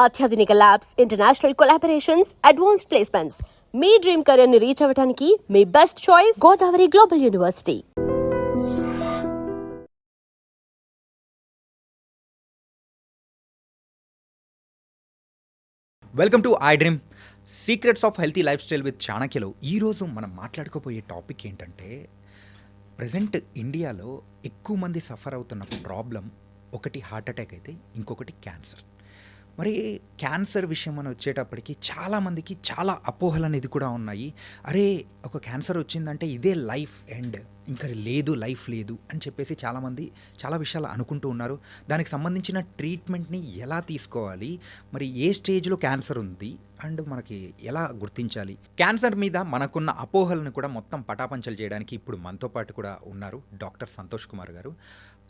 అత్యాధునిక labs, international collaborations, advanced placements. మీ dream career ని రీచ్ అవ్వడానికి మీ best choice Godavari global university. Welcome to iDream secrets of healthy lifestyle with చాణక్యలో. ఈరోజు మనం మాట్లాడుకోబోయే టాపిక్ ఏంటంటే, ప్రజెంట్ ఇండియాలో ఎక్కువ మంది సఫర్ అవుతున్న ప్రాబ్లం ఒకటి హార్ట్ అటాక్ అయితే ఇంకొకటి క్యాన్సర్. మరి క్యాన్సర్ విషయం అని వచ్చేటప్పటికి చాలామందికి చాలా అపోహలు అనేది కూడా ఉన్నాయి. అరే, ఒక క్యాన్సర్ వచ్చిందంటే ఇదే లైఫ్ ఎండ్, ఇంకా లేదు, లైఫ్ లేదు అని చెప్పేసి చాలామంది చాలా విషయాలు అనుకుంటూ ఉన్నారు. దానికి సంబంధించిన ట్రీట్మెంట్ని ఎలా తీసుకోవాలి, మరి ఏ స్టేజ్లో క్యాన్సర్ ఉంది అండ్ మనకి ఎలా గుర్తించాలి, క్యాన్సర్ మీద మనకున్న అపోహలను కూడా మొత్తం పటాపంచలు చేయడానికి ఇప్పుడు మనతో పాటు కూడా ఉన్నారు డాక్టర్ సంతోష్ కుమార్ గారు,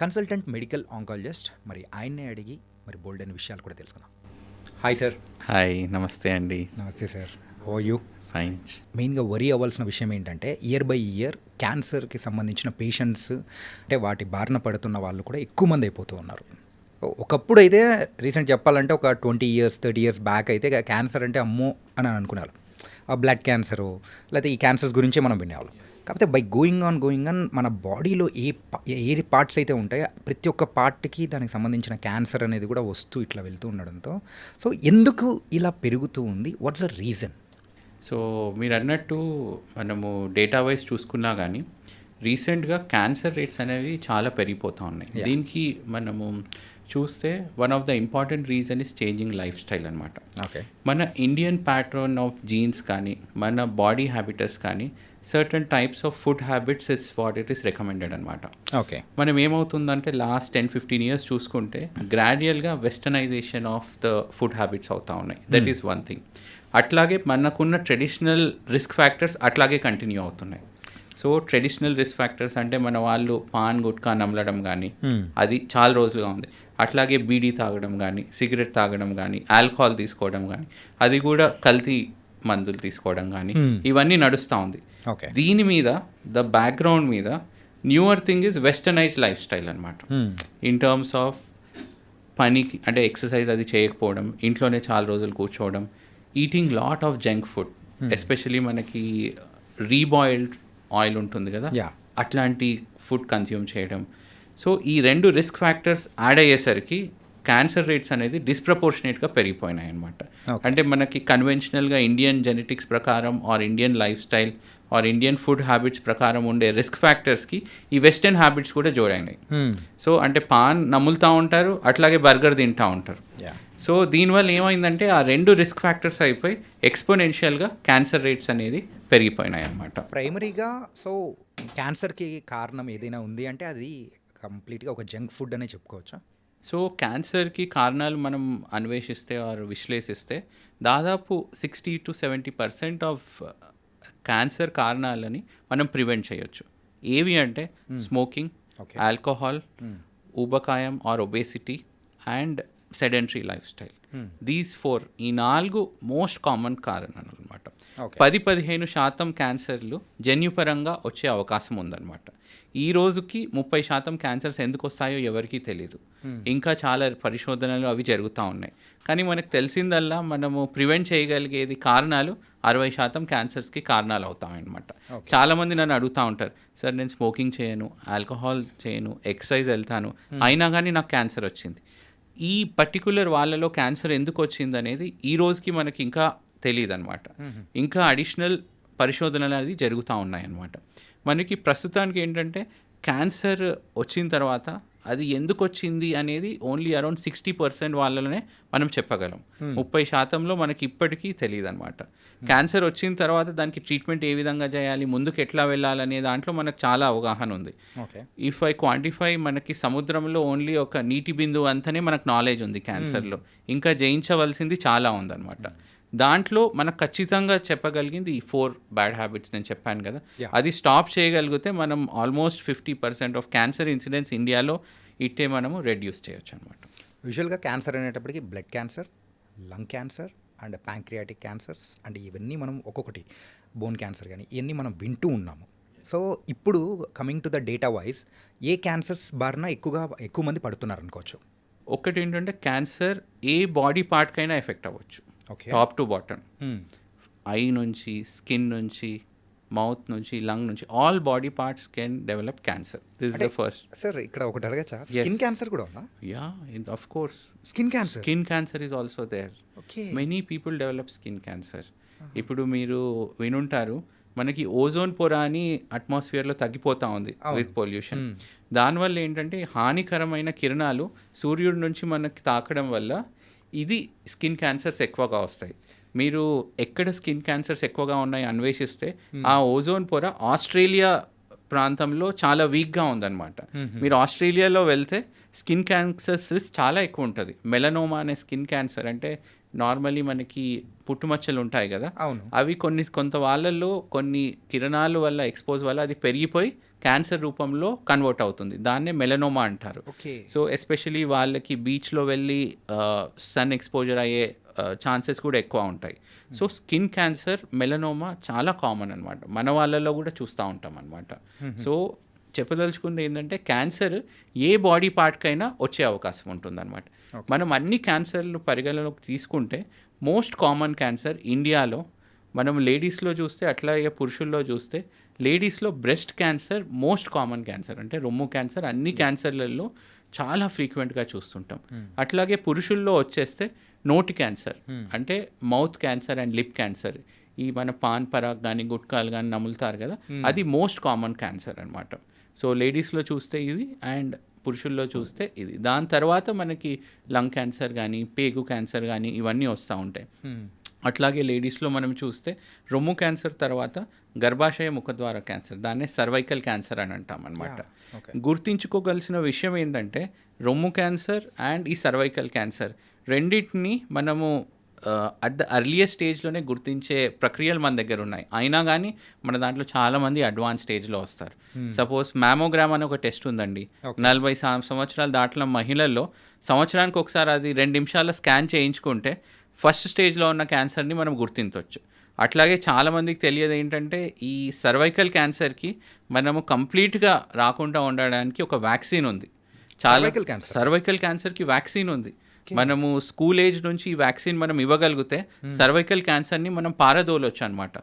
కన్సల్టెంట్ మెడికల్ ఆంకాలజిస్ట్. మరి ఆయన్నే అడిగి మరి బోల్డ్ అనే విషయాలు కూడా తెలుసుకుందాం. Hi sir. హాయ్, నమస్తే అండి. నమస్తే sir. How are you? Fine. మెయిన్గా వరీ అవ్వాల్సిన విషయం ఏంటంటే, ఇయర్ బై ఇయర్ క్యాన్సర్కి సంబంధించిన పేషెంట్స్ అంటే వాటి బారిన పడుతున్న వాళ్ళు కూడా ఎక్కువ మంది అయిపోతూ ఉన్నారు. ఒకప్పుడు అయితే రీసెంట్ చెప్పాలంటే ఒక 20 years 30 years బ్యాక్ అయితే క్యాన్సర్ అంటే అమ్మో అని అనుకునేవాళ్ళు. ఆ బ్లడ్ క్యాన్సరు లేకపోతే ఈ క్యాన్సర్స్ గురించే మనం వినేవాళ్ళం. కాకపోతే బై గోయింగ్ ఆన్ మన బాడీలో ఏ పార్ట్స్ అయితే ఉంటాయో ప్రతి ఒక్క పార్ట్కి దానికి సంబంధించిన క్యాన్సర్ అనేది కూడా వస్తూ ఇట్లా వెళ్తూ ఉండడంతో, సో ఎందుకు ఇలా పెరుగుతూ ఉంది, వాట్స్ ద రీజన్? సో మీరు అన్నట్టు మనము డేటా వైజ్ చూసుకున్నా కానీ రీసెంట్గా క్యాన్సర్ రేట్స్ అనేవి చాలా పెరిగిపోతూ ఉన్నాయి. దీనికి మనము చూస్తే one of the important reason is changing life style అనమాట. ఓకే, మన ఇండియన్ ప్యాటర్న్ ఆఫ్ జీన్స్ కానీ మన బాడీ హ్యాబిటస్ కానీ certain types of food habits is what it is recommended అనమాట. ఓకే, మనం ఏమవుతుందంటే లాస్ట్ 10-15 years చూసుకుంటే గ్రాడ్యువల్గా westernisation of the food habits అవుతూ ఉన్నాయి. That is one thing. అట్లాగే మనకున్న ట్రెడిషనల్ రిస్క్ ఫ్యాక్టర్స్ అట్లాగే కంటిన్యూ అవుతున్నాయి. సో ట్రెడిషనల్ రిస్క్ ఫ్యాక్టర్స్ అంటే మన వాళ్ళు పాన్ గుట్కా నమలడం కానీ అది చాలా రోజులుగా ఉంది. అట్లాగే బీడీ తాగడం కానీ, సిగరెట్ తాగడం కానీ, ఆల్కహాల్ తీసుకోవడం కానీ, అది కూడా కల్తీ మందులు తీసుకోవడం కానీ ఇవన్నీ నడుస్తూ ఉంది. దీని మీద ద బ్యాక్గ్రౌండ్ మీద newer thing is westernise life style అనమాట. ఇన్ టర్మ్స్ ఆఫ్ పనికి అంటే ఎక్సర్సైజ్ అది చేయకపోవడం, ఇంట్లోనే చాలా రోజులు కూర్చోవడం, eating lot of junk food, especially మనకి రీబాయిల్డ్ ఆయిల్ ఉంటుంది కదా, అట్లాంటి ఫుడ్ కన్జ్యూమ్ చేయడం. సో ఈ రెండు రిస్క్ ఫ్యాక్టర్స్ యాడ్ అయ్యేసరికి క్యాన్సర్ రేట్స్ అనేది డిస్ప్రపోర్షనేట్గా పెరిగిపోయినాయి అనమాట. అంటే మనకి కన్వెన్షనల్గా ఇండియన్ జెనెటిక్స్ ప్రకారం or Indian lifestyle or Indian food habits ప్రకారం ఉండే రిస్క్ ఫ్యాక్టర్స్కి ఈ వెస్టర్న్ హ్యాబిట్స్ కూడా జోడైనాయి. సో అంటే పాన్ నములుతూ ఉంటారు, అట్లాగే బర్గర్ తింటూ ఉంటారు. సో దీనివల్ల ఏమైందంటే ఆ రెండు రిస్క్ ఫ్యాక్టర్స్ అయిపోయి ఎక్స్పోనెన్షియల్గా క్యాన్సర్ రేట్స్ అనేది పెరిగిపోయినాయి అన్నమాట. ప్రైమరీగా సో క్యాన్సర్కి కారణం ఏదైనా ఉంది అంటే అది కంప్లీట్గా ఒక జంక్ ఫుడ్ అనే చెప్పుకోవచ్చా? సో క్యాన్సర్కి కారణాలు మనం అన్వేషిస్తే ఆర్ విశ్లేషిస్తే దాదాపు 60-70% ఆఫ్ క్యాన్సర్ కారణాలని మనం ప్రివెంట్ చేయొచ్చు. ఏవి అంటే స్మోకింగ్, ఆల్కహాల్, ఊబకాయం or obesity and sedentary lifestyle. These 4 ఈ 4 మోస్ట్ కామన్ కారణాలు అనమాట. 10-15% క్యాన్సర్లు జన్యుపరంగా వచ్చే అవకాశం ఉందన్నమాట. ఈ రోజుకి 30% క్యాన్సర్స్ ఎందుకు వస్తాయో ఎవరికీ తెలియదు. ఇంకా చాలా పరిశోధనలు అవి జరుగుతూ ఉన్నాయి. కానీ మనకు తెలిసిందల్లా మనము ప్రివెంట్ చేయగలిగేది కారణాలు 60% క్యాన్సర్స్కి కారణాలు అవుతాయన్నమాట. చాలామంది నన్ను అడుగుతూ ఉంటారు, సార్ నేను స్మోకింగ్ చేయను, ఆల్కహాల్ చేయను, ఎక్సర్సైజ్ వెళ్తాను, అయినా కానీ నాకు క్యాన్సర్ వచ్చింది. ఈ పర్టికులర్ వాళ్ళలో క్యాన్సర్ ఎందుకు వచ్చింది అనేది ఈ రోజుకి మనకి ఇంకా తెలియదు అనమాట. ఇంకా అడిషనల్ పరిశోధనలు అనేది జరుగుతూ ఉన్నాయన్నమాట. మనకి ప్రస్తుతానికి ఏంటంటే క్యాన్సర్ వచ్చిన తర్వాత అది ఎందుకు వచ్చింది అనేది ఓన్లీ అరౌండ్ 60% వాళ్ళనే మనం చెప్పగలం. 30%లో మనకి ఇప్పటికీ తెలియదు అనమాట. క్యాన్సర్ వచ్చిన తర్వాత దానికి ట్రీట్మెంట్ ఏ విధంగా చేయాలి, ముందుకు ఎట్లా వెళ్ళాలనే దాంట్లో మనకు చాలా అవగాహన ఉంది. ఇఫ్ ఐ క్వాంటిఫై, మనకి సముద్రంలో ఓన్లీ ఒక నీటి బిందువు అంతనే మనకు నాలెడ్జ్ ఉంది క్యాన్సర్లో. ఇంకా జయించవలసింది చాలా ఉందన్నమాట. దాంట్లో మనకు ఖచ్చితంగా చెప్పగలిగింది ఈ 4 బ్యాడ్ హ్యాబిట్స్ నేను చెప్పాను కదా, అది స్టాప్ చేయగలిగితే మనం ఆల్మోస్ట్ 50% ఆఫ్ క్యాన్సర్ ఇన్సిడెన్స్ ఇండియాలో ఇట్టే మనము రెడ్యూస్ చేయొచ్చు అనమాట. యూజువల్గా క్యాన్సర్ అనేటప్పటికి blood cancer, lung cancer and pancreatic cancers and ఇవన్నీ మనం ఒక్కొక్కటి, బోన్ క్యాన్సర్ కానీ ఇవన్నీ మనం వింటూ ఉన్నాము. సో ఇప్పుడు coming to the data wise ఏ క్యాన్సర్స్ బారిన ఎక్కువ మంది పడుతున్నారు అనుకోవచ్చు? ఒకటి ఏంటంటే క్యాన్సర్ ఏ బాడీ పార్ట్కైనా ఎఫెక్ట్ అవ్వచ్చు, okay. Top to bottom, eye నుంచి, స్కిన్ నుంచి, మౌత్ నుంచి, లంగ్ నుంచి, all body parts can develop cancer. This is the first. Sir ఇక్కడ ఒకటి అడగచ్చా, స్కిన్ క్యాన్సర్ కూడా ఉందా? Yeah, of course. Skin cancer, skin cancer is also there. Okay. Many people develop skin cancer. ఇప్పుడు మీరు వినుంటారు, మనకి ఓజోన్ పొర అని అట్మాస్ఫియర్లో తగ్గిపోతూ ఉంది విత్ పొల్యూషన్. దానివల్ల ఏంటంటే హానికరమైన కిరణాలు సూర్యుడి నుంచి మనకి తాకడం వల్ల ఇది స్కిన్ క్యాన్సర్స్ ఎక్కువగా వస్తాయి. మీరు ఎక్కడ స్కిన్ క్యాన్సర్స్ ఎక్కువగా ఉన్నాయి అన్వేషిస్తే ఆ ఓజోన్ పొర ఆస్ట్రేలియా ప్రాంతంలో చాలా వీక్గా ఉందన్నమాట. మీరు ఆస్ట్రేలియాలో వెళ్తే స్కిన్ క్యాన్సర్స్ చాలా ఎక్కువ ఉంటుంది. మెలనోమా అనే స్కిన్ క్యాన్సర్ అంటే నార్మల్లీ మనకి పుట్టుమచ్చలు ఉంటాయి కదా, అవి కొంత వాళ్ళల్లో కొన్ని కిరణాల వల్ల ఎక్స్పోజ్ వల్ల అది పెరిగిపోయి క్యాన్సర్ రూపంలో కన్వర్ట్ అవుతుంది. దాన్నే మెలనోమా అంటారు. సో ఎస్పెషలీ వాళ్ళకి బీచ్లో వెళ్ళి సన్ ఎక్స్పోజర్ అయ్యే ఛాన్సెస్ కూడా ఎక్కువ ఉంటాయి. సో స్కిన్ క్యాన్సర్, మెలనోమా చాలా కామన్ అనమాట, మన వాళ్ళల్లో కూడా చూస్తూ ఉంటాం అనమాట. సో చెప్పదలుచుకుంది ఏంటంటే క్యాన్సర్ ఏ బాడీ పార్ట్కైనా వచ్చే అవకాశం ఉంటుందన్నమాట. మనం అన్ని క్యాన్సర్లు పరిగణలోకి తీసుకుంటే మోస్ట్ కామన్ క్యాన్సర్ ఇండియాలో మనం లేడీస్లో చూస్తే, అట్లాగే పురుషుల్లో చూస్తే, లేడీస్లో breast cancer most common cancer, అంటే రొమ్ము క్యాన్సర్ అన్ని క్యాన్సర్లలో చాలా ఫ్రీక్వెంట్గా చూస్తుంటాం. అట్లాగే పురుషుల్లో వచ్చేస్తే నోటి క్యాన్సర్, అంటే mouth cancer and lip cancer, ఈ మన పాన్ పరాగ్ కానీ గుట్కాలు కానీ నములుతారు కదా, అది మోస్ట్ కామన్ క్యాన్సర్ అనమాట. సో లేడీస్లో చూస్తే ఇది అండ్ పురుషుల్లో చూస్తే ఇది. దాని తర్వాత మనకి లంగ్ క్యాన్సర్ కానీ పేగు క్యాన్సర్ కానీ ఇవన్నీ వస్తూ ఉంటాయి. అట్లాగే లేడీస్లో మనం చూస్తే రొమ్ము క్యాన్సర్ తర్వాత గర్భాశయ ముఖద్వార క్యాన్సర్, దాన్నే సర్వైకల్ క్యాన్సర్ అని అంటాం అనమాట. గుర్తించుకోగలిసిన విషయం ఏంటంటే రొమ్ము క్యాన్సర్ అండ్ ఈ సర్వైకల్ క్యాన్సర్ రెండింటిని మనము అట్ ద అర్లియర్ స్టేజ్లోనే గుర్తించే ప్రక్రియలు మన దగ్గర ఉన్నాయి. అయినా కానీ మన దాంట్లో చాలామంది అడ్వాన్స్ స్టేజ్లో వస్తారు. సపోజ్ మ్యామోగ్రామ్ అని ఒక టెస్ట్ ఉందండి. 40 సంవత్సరాలు దాటిన మహిళల్లో సంవత్సరానికి ఒకసారి అది 2 నిమిషాల స్కాన్ చేయించుకుంటే ఫస్ట్ స్టేజ్లో ఉన్న క్యాన్సర్ని మనం గుర్తించవచ్చు. అట్లాగే చాలామందికి తెలియదు ఏంటంటే ఈ సర్వైకల్ క్యాన్సర్కి మనము కంప్లీట్గా రాకుండా ఉండడానికి ఒక వ్యాక్సిన్ ఉంది. సర్వైకల్ క్యాన్సర్కి వ్యాక్సిన్ ఉంది. మనము స్కూల్ ఏజ్ నుంచి ఈ వ్యాక్సిన్ మనం ఇవ్వగలిగితే సర్వైకల్ క్యాన్సర్ని మనం పారదోలొచ్చు అనమాట.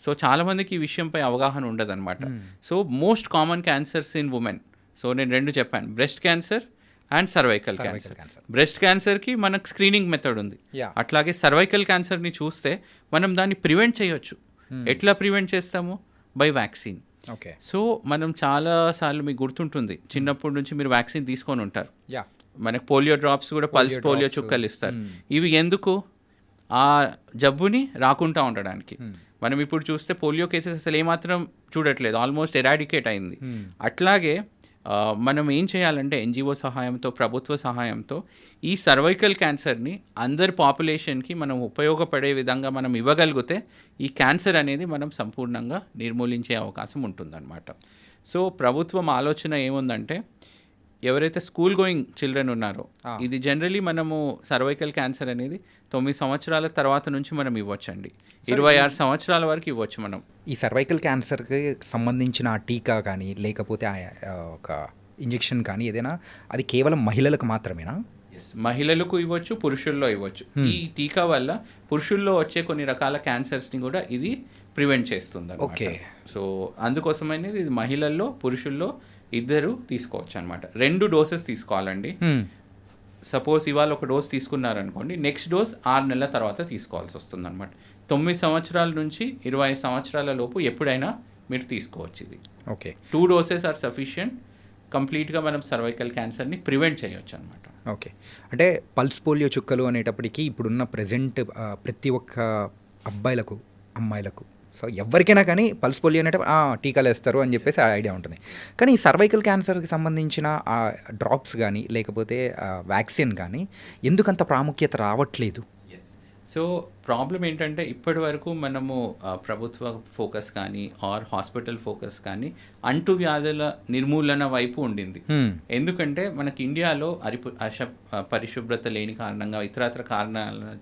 సో చాలామందికి ఈ విషయంపై అవగాహన ఉండదన్నమాట. So most common cancers in women, so నేను 2 చెప్పాను, breast cancer and cervical cancer. Breast క్యాన్సర్కి మనకు స్క్రీనింగ్ మెథడ్ ఉంది. అట్లాగే సర్వైకల్ క్యాన్సర్ని చూస్తే మనం దాన్ని ప్రివెంట్ చేయొచ్చు. ఎట్లా ప్రివెంట్ చేస్తాము? By vaccine. సో మనం చాలాసార్లు మీకు గుర్తుంటుంది, చిన్నప్పటి నుంచి మీరు వ్యాక్సిన్ తీసుకొని ఉంటారు. మనకు పోలియో డ్రాప్స్ కూడా, పల్స్ పోలియో చుక్కలు ఇస్తారు. ఇవి ఎందుకు? ఆ జబ్బుని రాకుండా ఉండడానికి. మనం ఇప్పుడు చూస్తే పోలియో కేసెస్ అసలు ఏమాత్రం చూడట్లేదు, ఆల్మోస్ట్ ఎరాడికేట్ అయింది. అట్లాగే మనం ఏం చేయాలంటే ఎన్జిఓ సహాయంతో, ప్రభుత్వ సహాయంతో ఈ సర్వైకల్ క్యాన్సర్ని అందరి పాపులేషన్కి మనం ఉపయోగపడే విధంగా మనం ఇవ్వగలిగితే ఈ క్యాన్సర్ అనేది మనం సంపూర్ణంగా నిర్మూలించే అవకాశం ఉంటుందన్నమాట. సో ప్రభుత్వం ఆలోచన ఏముందంటే ఎవరైతే స్కూల్ గోయింగ్ చిల్డ్రన్ ఉన్నారో, ఇది జనరలీ మనము సర్వైకల్ క్యాన్సర్ అనేది 9 సంవత్సరాల తర్వాత నుంచి మనం ఇవ్వచ్చండి. 26 సంవత్సరాల వరకు ఇవ్వచ్చు మనం. ఈ సర్వైకల్ క్యాన్సర్కి సంబంధించిన టీకా కానీ లేకపోతే ఒక ఇంజెక్షన్ కానీ ఏదైనా అది కేవలం మహిళలకు మాత్రమేనా? మహిళలకు ఇవ్వచ్చు, పురుషుల్లో ఇవ్వచ్చు. ఈ టీకా వల్ల పురుషుల్లో వచ్చే కొన్ని రకాల క్యాన్సర్స్ని కూడా ఇది ప్రివెంట్ చేస్తుంది. ఓకే. సో అందుకోసమైనది ఇది మహిళల్లో, పురుషుల్లో ఇద్దరు తీసుకోవచ్చు అనమాట. 2 డోసెస్ తీసుకోవాలండి. సపోజ్ ఇవాళ ఒక డోస్ తీసుకున్నారనుకోండి, నెక్స్ట్ డోస్ 6 నెలల తర్వాత తీసుకోవాల్సి వస్తుంది అనమాట. 9 సంవత్సరాల నుంచి 25 సంవత్సరాల లోపు ఎప్పుడైనా మీరు తీసుకోవచ్చు ఇది. ఓకే. 2 doses are sufficient. కంప్లీట్గా మనం సర్వైకల్ క్యాన్సర్ని ప్రివెంట్ చేయొచ్చు అనమాట. ఓకే. అంటే పల్స్ పోలియో చుక్కలు అనేటప్పటికీ ఇప్పుడున్న ప్రజెంట్ ప్రతి ఒక్క అబ్బాయిలకు, అమ్మాయిలకు, సో ఎవరికైనా కానీ పల్స్ పోలియో అంటే టీకాలు వేస్తారు అని చెప్పేసి ఆ ఐడియా ఉంటుంది. కానీ ఈ సర్వైకల్ క్యాన్సర్కి సంబంధించిన ఆ డ్రాప్స్ కానీ లేకపోతే వ్యాక్సిన్ కానీ ఎందుకంత ప్రాముఖ్యత రావట్లేదు? సో ప్రాబ్లం ఏంటంటే ఇప్పటి వరకు మనము ప్రభుత్వ ఫోకస్ కానీ ఆర్ హాస్పిటల్ ఫోకస్ కానీ అంటువ్యాధుల నిర్మూలన వైపు ఉండింది. ఎందుకంటే మనకి ఇండియాలో పరిశుభ్రత లేని కారణంగా, ఇతరత్ర కారణాల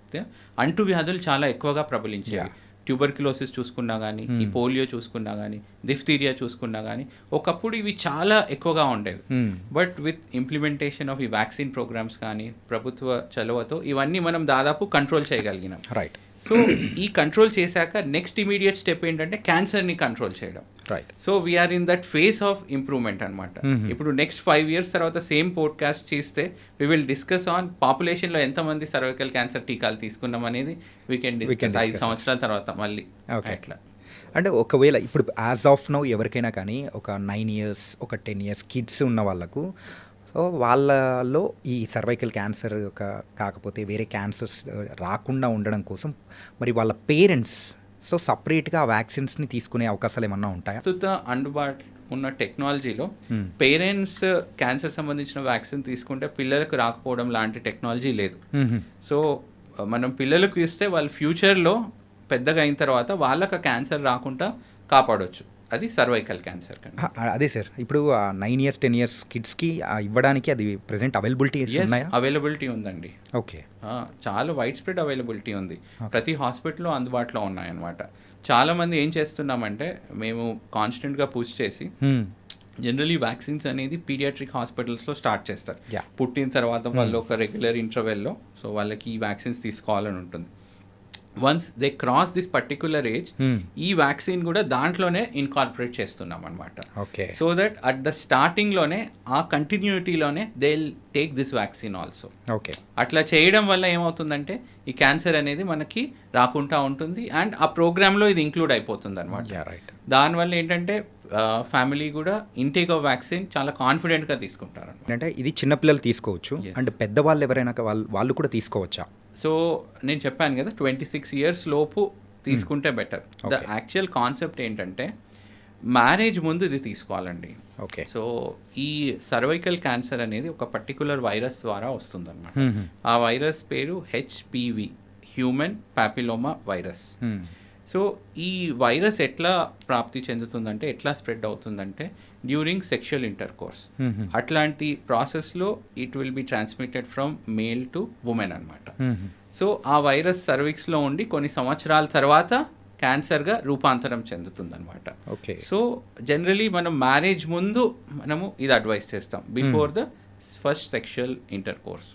అంటువ్యాధులు చాలా ఎక్కువగా ప్రబలించేవి. ట్యూబర్క్యులోసిస్ చూసుకున్నా కానీ, ఈ పోలియో చూసుకున్నా కానీ, డిఫ్తీరియా చూసుకున్నా కానీ, ఒకప్పుడు ఇవి చాలా ఎక్కువగా ఉండేవి. బట్ విత్ ఇంప్లిమెంటేషన్ ఆఫ్ ఈ వ్యాక్సిన్ ప్రోగ్రామ్స్ కానీ, ప్రభుత్వ చొరవతో ఇవన్నీ మనం దాదాపు కంట్రోల్ చేయగలిగినాం. రైట్. సో ఈ కంట్రోల్ చేశాక నెక్స్ట్ ఇమీడియట్ స్టెప్ ఏంటంటే క్యాన్సర్ని కంట్రోల్ చేయడం. Right. So we're in that phase of improvement అనమాట. ఇప్పుడు నెక్స్ట్ 5 years తర్వాత సేమ్ పోడ్కాస్ట్ చేస్తే వి విల్ డిస్కస్ ఆన్ పాపులేషన్లో ఎంతమంది సర్వైకల్ క్యాన్సర్ టీకాలు తీసుకున్నాం అనేది వీ కెన్ డిస్కస్ 5 సంవత్సరాల తర్వాత మళ్ళీ అట్లా. అంటే ఒకవేళ ఇప్పుడు యాజ్ ఆఫ్ నౌ ఎవరికైనా కానీ ఒక 9 years, ఒక 10 years కిడ్స్ ఉన్న వాళ్ళకు, సో వాళ్ళలో ఈ సర్వైకల్ క్యాన్సర్ కాకపోతే వేరే క్యాన్సర్స్ రాకుండా ఉండడం కోసం మరి వాళ్ళ పేరెంట్స్ సో సపరేట్గా ఆ వ్యాక్సిన్స్ని తీసుకునే అవకాశాలు ఏమన్నా ఉంటాయా? ప్రస్తుత అందుబాటులో ఉన్న టెక్నాలజీలో పేరెంట్స్ క్యాన్సర్ సంబంధించిన వ్యాక్సిన్ తీసుకుంటే పిల్లలకు రాకపోవడం లాంటి టెక్నాలజీ లేదు. సో మనం పిల్లలకు ఇస్తే వాళ్ళ ఫ్యూచర్లో పెద్దగా అయిన తర్వాత వాళ్ళకి క్యాన్సర్ రాకుండా కాపాడవచ్చు. అది సర్వైకల్ క్యాన్సర్. అదే సార్, ఇప్పుడు 9 years 10 years కిడ్స్కి ఇవ్వడానికి అది ప్రెసెంట్ అవైలబిలిటీ ఉన్నాయా? అవైలబిలిటీ ఉందండి. ఓకే. చాలా వైడ్ స్ప్రెడ్ అవైలబిలిటీ ఉంది. ప్రతి హాస్పిటల్లో అందుబాటులో ఉన్నాయన్నమాట. చాలామంది ఏం చేస్తున్నామంటే మేము కాన్స్టెంట్గా పుష్ చేసి జనరలీ వ్యాక్సిన్స్ అనేది పీడియాట్రిక్ హాస్పిటల్స్లో స్టార్ట్ చేస్తారు. పుట్టిన తర్వాత వాళ్ళు ఒక రెగ్యులర్ ఇంటర్వెల్లో సో వాళ్ళకి ఈ వ్యాక్సిన్స్ తీసుకోవాలని ఉంటుంది. Once they cross this particular age ఈ వ్యాక్సిన్ కూడా దాంట్లోనే ఇన్కార్పొరేట్ చేస్తున్నాం అనమాట. Okay. So that at the స్టార్టింగ్లోనే ఆ కంటిన్యూటీలోనే they take this vaccine also. Okay. అట్లా చేయడం వల్ల ఏమవుతుందంటే ఈ క్యాన్సర్ అనేది మనకి రాకుండా ఉంటుంది అండ్ ఆ ప్రోగ్రాంలో ఇది ఇంక్లూడ్ అయిపోతుంది అనమాట. రైట్. దానివల్ల ఏంటంటే ఫ్యామిలీ కూడా ఇంటేక్ ఆఫ్ వ్యాక్సిన్ చాలా కాన్ఫిడెంట్గా తీసుకుంటారు. అంటే ఇది చిన్నపిల్లలు తీసుకోవచ్చు అండ్ పెద్దవాళ్ళు ఎవరైనా వాళ్ళు కూడా తీసుకోవచ్చా? సో నేను చెప్పాను కదా 26 years లోపు తీసుకుంటే బెటర్. ద యాక్చువల్ కాన్సెప్ట్ ఏంటంటే మ్యారేజ్ ముందు ఇది తీసుకోవాలండి. ఓకే. సో ఈ సర్వైకల్ క్యాన్సర్ అనేది ఒక పర్టికులర్ వైరస్ ద్వారా వస్తుందన్నమాట. ఆ వైరస్ పేరు HPV, human papilloma virus. So ఈ వైరస్ ఎట్లా ప్రాప్తి చెందుతుందంటే, ఎట్లా స్ప్రెడ్ అవుతుందంటే డ్యూరింగ్ సెక్షువల్ ఇంటర్కోర్స్. అట్లాంటి ప్రాసెస్లో it will be transmitted from male to women అనమాట. సో ఆ వైరస్ సర్విక్స్లో ఉండి కొన్ని సంవత్సరాల తర్వాత క్యాన్సర్గా రూపాంతరం చెందుతుందన్నమాట. ఓకే. సో జనరలీ మనం మ్యారేజ్ ముందు మనము ఇది అడ్వైస్ చేస్తాం, before the first sexual intercourse.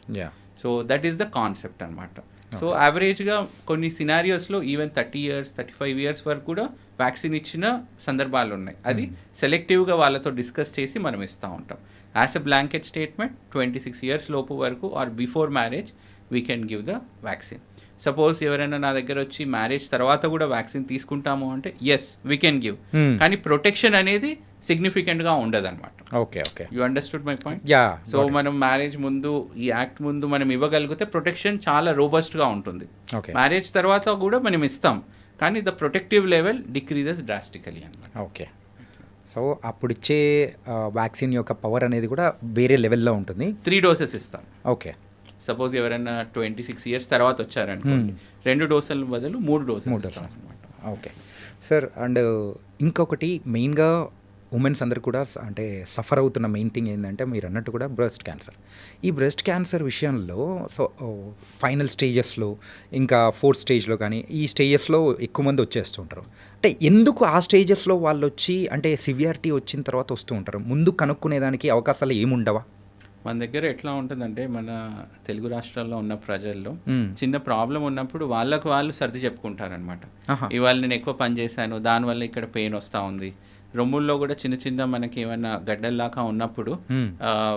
So that is the concept అనమాట. సో యావరేజ్గా కొన్ని సినారియోస్లో ఈవెన్ 30 years 35 years వరకు కూడా వ్యాక్సిన్ ఇచ్చిన సందర్భాలు ఉన్నాయి. అది సెలెక్టివ్గా వాళ్ళతో డిస్కస్ చేసి మనం ఇస్తూ ఉంటాం. As a blanket statement 26 years లోపు వరకు are before marriage we can give the vaccine. Suppose ఎవరైనా నా దగ్గర వచ్చి మ్యారేజ్ తర్వాత కూడా వ్యాక్సిన్ తీసుకుంటాము అంటే ఎస్ వీ కెన్ గివ్, కానీ ప్రొటెక్షన్ అనేది సిగ్నిఫికెంట్గా ఉండదు అనమాట. Okay. Okay. You understood my point? Yeah. So మనం మ్యారేజ్ ముందు ఈ యాక్ట్ ముందు మనం ఇవ్వగలిగితే ప్రొటెక్షన్ చాలా రోబస్ట్గా ఉంటుంది. మ్యారేజ్ తర్వాత కూడా మనం ఇస్తాం, కానీ the protective level decreases drastically అనమాట. ఓకే. సో అప్పుడు ఇచ్చే వ్యాక్సిన్ యొక్క పవర్ అనేది కూడా వేరే లెవెల్లో ఉంటుంది. 3 doses ఇస్తాం. ఓకే. సపోజ్ ఎవరైనా 26 years తర్వాత వచ్చారనుకోండి, 2 డోసుల బదులు 3 doses ఇస్తాం అనమాట. Okay sir. అండ్ ఇంకొకటి మెయిన్గా ఉమెన్స్ అందరు కూడా అంటే సఫర్ అవుతున్న మెయిన్ థింగ్ ఏంటంటే మీరు అన్నట్టు కూడా బ్రెస్ట్ క్యాన్సర్. ఈ బ్రెస్ట్ క్యాన్సర్ విషయంలో సో ఫైనల్ స్టేజెస్లో ఇంకా 4th stage కానీ ఈ స్టేజెస్లో ఎక్కువ మంది వచ్చేస్తుంటారు. అంటే ఎందుకు ఆ స్టేజెస్లో వాళ్ళు వచ్చి అంటే సివియారిటీ వచ్చిన తర్వాత వస్తూ ఉంటారు? ముందు కనుక్కునేదానికి అవకాశాలు ఏముండవా? మన దగ్గర ఎట్లా ఉంటుందంటే మన తెలుగు రాష్ట్రాల్లో ఉన్న ప్రజల్లో చిన్న ప్రాబ్లం ఉన్నప్పుడు వాళ్ళకు వాళ్ళు సర్ది చెప్పుకుంటారనమాట. ఇవాళ నేను ఎక్కువ పని చేశాను, దానివల్ల ఇక్కడ పెయిన్ వస్తూ ఉంది. రొమ్ముల్లో కూడా చిన్న చిన్న మనకి ఏమైనా గడ్డల్లాగా ఉన్నప్పుడు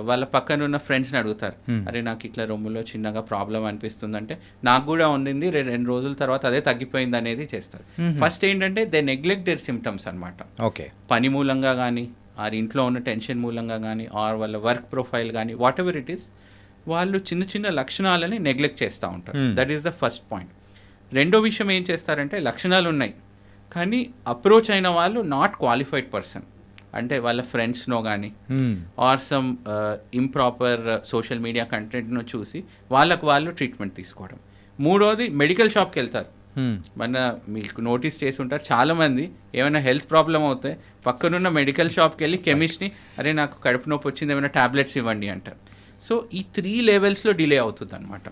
వాళ్ళ పక్కన ఉన్న ఫ్రెండ్స్ని అడుగుతారు, అరే నాకు ఇట్లా రొమ్ములో చిన్నగా ప్రాబ్లం అనిపిస్తుంది అంటే నాకు కూడా ఉండింది, 2 రోజుల తర్వాత అదే తగ్గిపోయింది అనేది చేస్తారు. ఫస్ట్ ఏంటంటే దే నెగ్లెక్ట్ దేర్ సిమ్టమ్స్ అనమాట. ఓకే. పని మూలంగా కానీ ఆర్ ఇంట్లో ఉన్న టెన్షన్ మూలంగా కానీ ఆర్ వాళ్ళ వర్క్ ప్రొఫైల్ కానీ వాట్ ఎవర్ ఇట్ ఈస్, వాళ్ళు చిన్న చిన్న లక్షణాలని నెగ్లెక్ట్ చేస్తూ ఉంటారు. That is the first point. రెండో విషయం ఏం చేస్తారంటే లక్షణాలు ఉన్నాయి కానీ అప్రోచ్ అయిన వాళ్ళు నాట్ క్వాలిఫైడ్ పర్సన్, అంటే వాళ్ళ ఫ్రెండ్స్నో కానీ or some improper social media కంటెంట్ను చూసి వాళ్ళకు వాళ్ళు ట్రీట్మెంట్ తీసుకోవడం. మూడోది మెడికల్ షాప్కి వెళ్తారు. మన మీకు నోటీస్ చేసి ఉంటారు చాలామంది ఏమైనా హెల్త్ ప్రాబ్లం అవుతే పక్కనున్న మెడికల్ షాప్కి వెళ్ళి కెమిస్ట్ని అరే నాకు కడుపు నొప్పి వచ్చింది ఏమైనా టాబ్లెట్స్ ఇవ్వండి అంటారు. సో ఈ 3 levelsలో డిలే అవుతుంది అనమాట.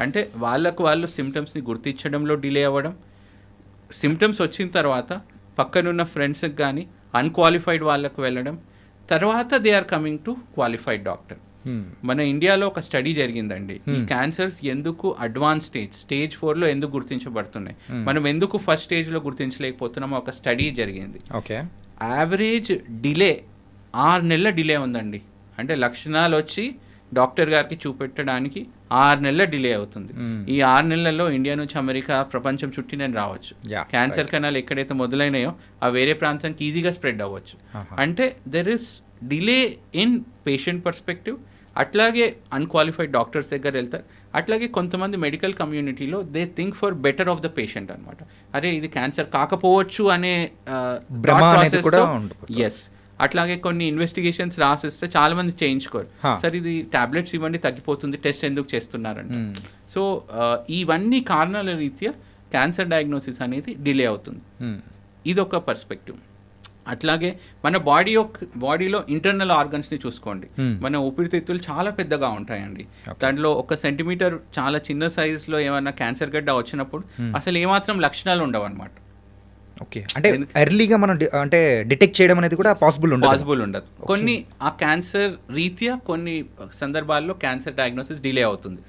అంటే వాళ్ళకు వాళ్ళు సిమ్టమ్స్ని గుర్తించడంలో డిలే అవ్వడం, సిమ్టమ్స్ వచ్చిన తర్వాత పక్కనున్న ఫ్రెండ్స్కి కానీ అన్క్వాలిఫైడ్ వాళ్ళకు వెళ్ళడం, తర్వాత they are coming to qualified doctor. మన ఇండియాలో ఒక స్టడీ జరిగిందండి, ఈ క్యాన్సర్స్ ఎందుకు అడ్వాన్స్ స్టేజ్ 4లో ఎందుకు గుర్తించబడుతున్నాయి, మనం ఎందుకు ఫస్ట్ స్టేజ్లో గుర్తించలేకపోతున్నామో ఒక స్టడీ జరిగింది. ఓకే, యావరేజ్ డిలే 6 నెలల డిలే ఉందండి. అంటే లక్షణాలు వచ్చి డాక్టర్ గారికి చూపెట్టడానికి 6 నెలల డిలే అవుతుంది. ఈ 6 నెలల్లో ఇండియా నుంచి అమెరికా, ప్రపంచం చుట్టి నేను రావచ్చు. క్యాన్సర్ కణాలు ఎక్కడైతే మొదలైనాయో ఆ వేరే ప్రాంతానికి ఈజీగా స్ప్రెడ్ అవ్వచ్చు. అంటే there is delay in patient perspective. అట్లాగే అన్క్వాలిఫైడ్ డాక్టర్స్ దగ్గర వెళ్తారు. అట్లాగే కొంతమంది మెడికల్ కమ్యూనిటీలో they think for better of the patient అనమాట. అరే ఇది క్యాన్సర్ కాకపోవచ్చు అనే ఎస్. అట్లాగే కొన్ని ఇన్వెస్టిగేషన్స్ రాసిస్తే చాలా మంది చేయించుకోరు. సార్ ఇది టాబ్లెట్స్ ఇవ్వండి తగ్గిపోతుంది, టెస్ట్ ఎందుకు చేస్తున్నారంట. సో ఇవన్నీ కారణాల రీత్యా క్యాన్సర్ డయాగ్నోసిస్ అనేది డిలే అవుతుంది. ఇది ఒక పర్స్పెక్టివ్. అట్లాగే మన బాడీలో ఇంటర్నల్ ఆర్గన్స్ని చూసుకోండి. మన ఊపిరితిత్తులు చాలా పెద్దగా ఉంటాయండి. దాంట్లో 1 సెంటీమీటర్ చాలా చిన్న సైజులో ఏమైనా క్యాన్సర్ గడ్డ వచ్చినప్పుడు అసలు ఏమాత్రం లక్షణాలు ఉండవు అనమాట. ఓకే, అంటే ఎర్లీగా మనం అంటే డిటెక్ట్ చేయడం అనేది కూడా పాసిబుల్ ఉండదు. కొన్ని ఆ క్యాన్సర్ రీత్యా కొన్ని సందర్భాల్లో క్యాన్సర్ డయాగ్నోసిస్ డిలే అవుతుంది.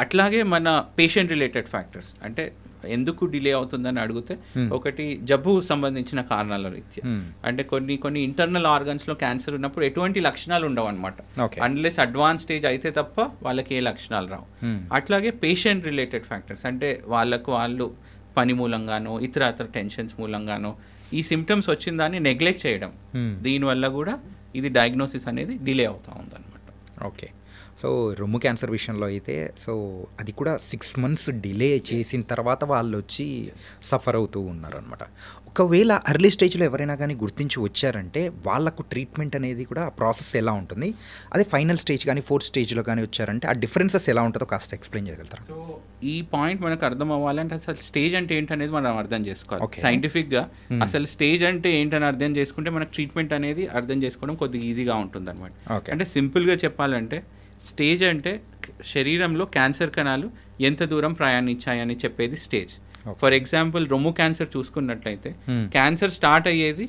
అట్లాగే మన పేషెంట్ రిలేటెడ్ ఫ్యాక్టర్స్, అంటే ఎందుకు డిలే అవుతుందని అడిగితే ఒకటి జబ్బు సంబంధించిన కారణాల రీత్యా, అంటే కొన్ని ఇంటర్నల్ ఆర్గన్స్ లో క్యాన్సర్ ఉన్నప్పుడు ఎటువంటి లక్షణాలు ఉండవు అనమాట. అన్లెస్ అడ్వాన్స్ స్టేజ్ అయితే తప్ప వాళ్ళకి ఏ లక్షణాలు రావు. అట్లాగే పేషెంట్ రిలేటెడ్ ఫ్యాక్టర్స్, అంటే వాళ్ళు పని మూలంగానో ఇతర టెన్షన్స్ మూలంగానో ఈ సిమ్టమ్స్ వచ్చిన దాన్ని నెగ్లెక్ట్ చేయడం, దీనివల్ల కూడా ఇది డయాగ్నోసిస్ అనేది డిలే అవుతూ ఉందన్నమాట. ఓకే, సో రొమ్ము క్యాన్సర్ విషయంలో అయితే సో అది కూడా 6 months డిలే చేసిన తర్వాత వాళ్ళు వచ్చి సఫర్ అవుతూ ఉన్నారనమాట. ఒకవేళ అర్లీ స్టేజ్లో ఎవరైనా కానీ గుర్తించి వచ్చారంటే వాళ్ళకు ట్రీట్మెంట్ అనేది కూడా ప్రాసెస్ ఎలా ఉంటుంది, అదే ఫైనల్ స్టేజ్ కానీ 4th స్టేజ్లో కానీ వచ్చారంటే ఆ డిఫరెన్సెస్ ఎలా ఉంటుందో కాస్త ఎక్స్ప్లెయిన్ చేయగలుగుతారు? సో ఈ పాయింట్ మనకు అర్థం అవ్వాలంటే అసలు స్టేజ్ అంటే ఏంటనేది మనం అర్థం చేసుకోవాలి. సైంటిఫిక్గా అసలు స్టేజ్ అంటే ఏంటని అర్థం చేసుకుంటే మనకు ట్రీట్మెంట్ అనేది అర్థం చేసుకోవడం కొద్దిగా ఈజీగా ఉంటుంది అనమాట. అంటే సింపుల్గా చెప్పాలంటే స్టేజ్ అంటే శరీరంలో క్యాన్సర్ కణాలు ఎంత దూరం ప్రయాణించాయని చెప్పేది స్టేజ్. ఫర్ ఎగ్జాంపుల్ రొమ్ము క్యాన్సర్ చూసుకున్నట్లయితే క్యాన్సర్ స్టార్ట్ అయ్యేది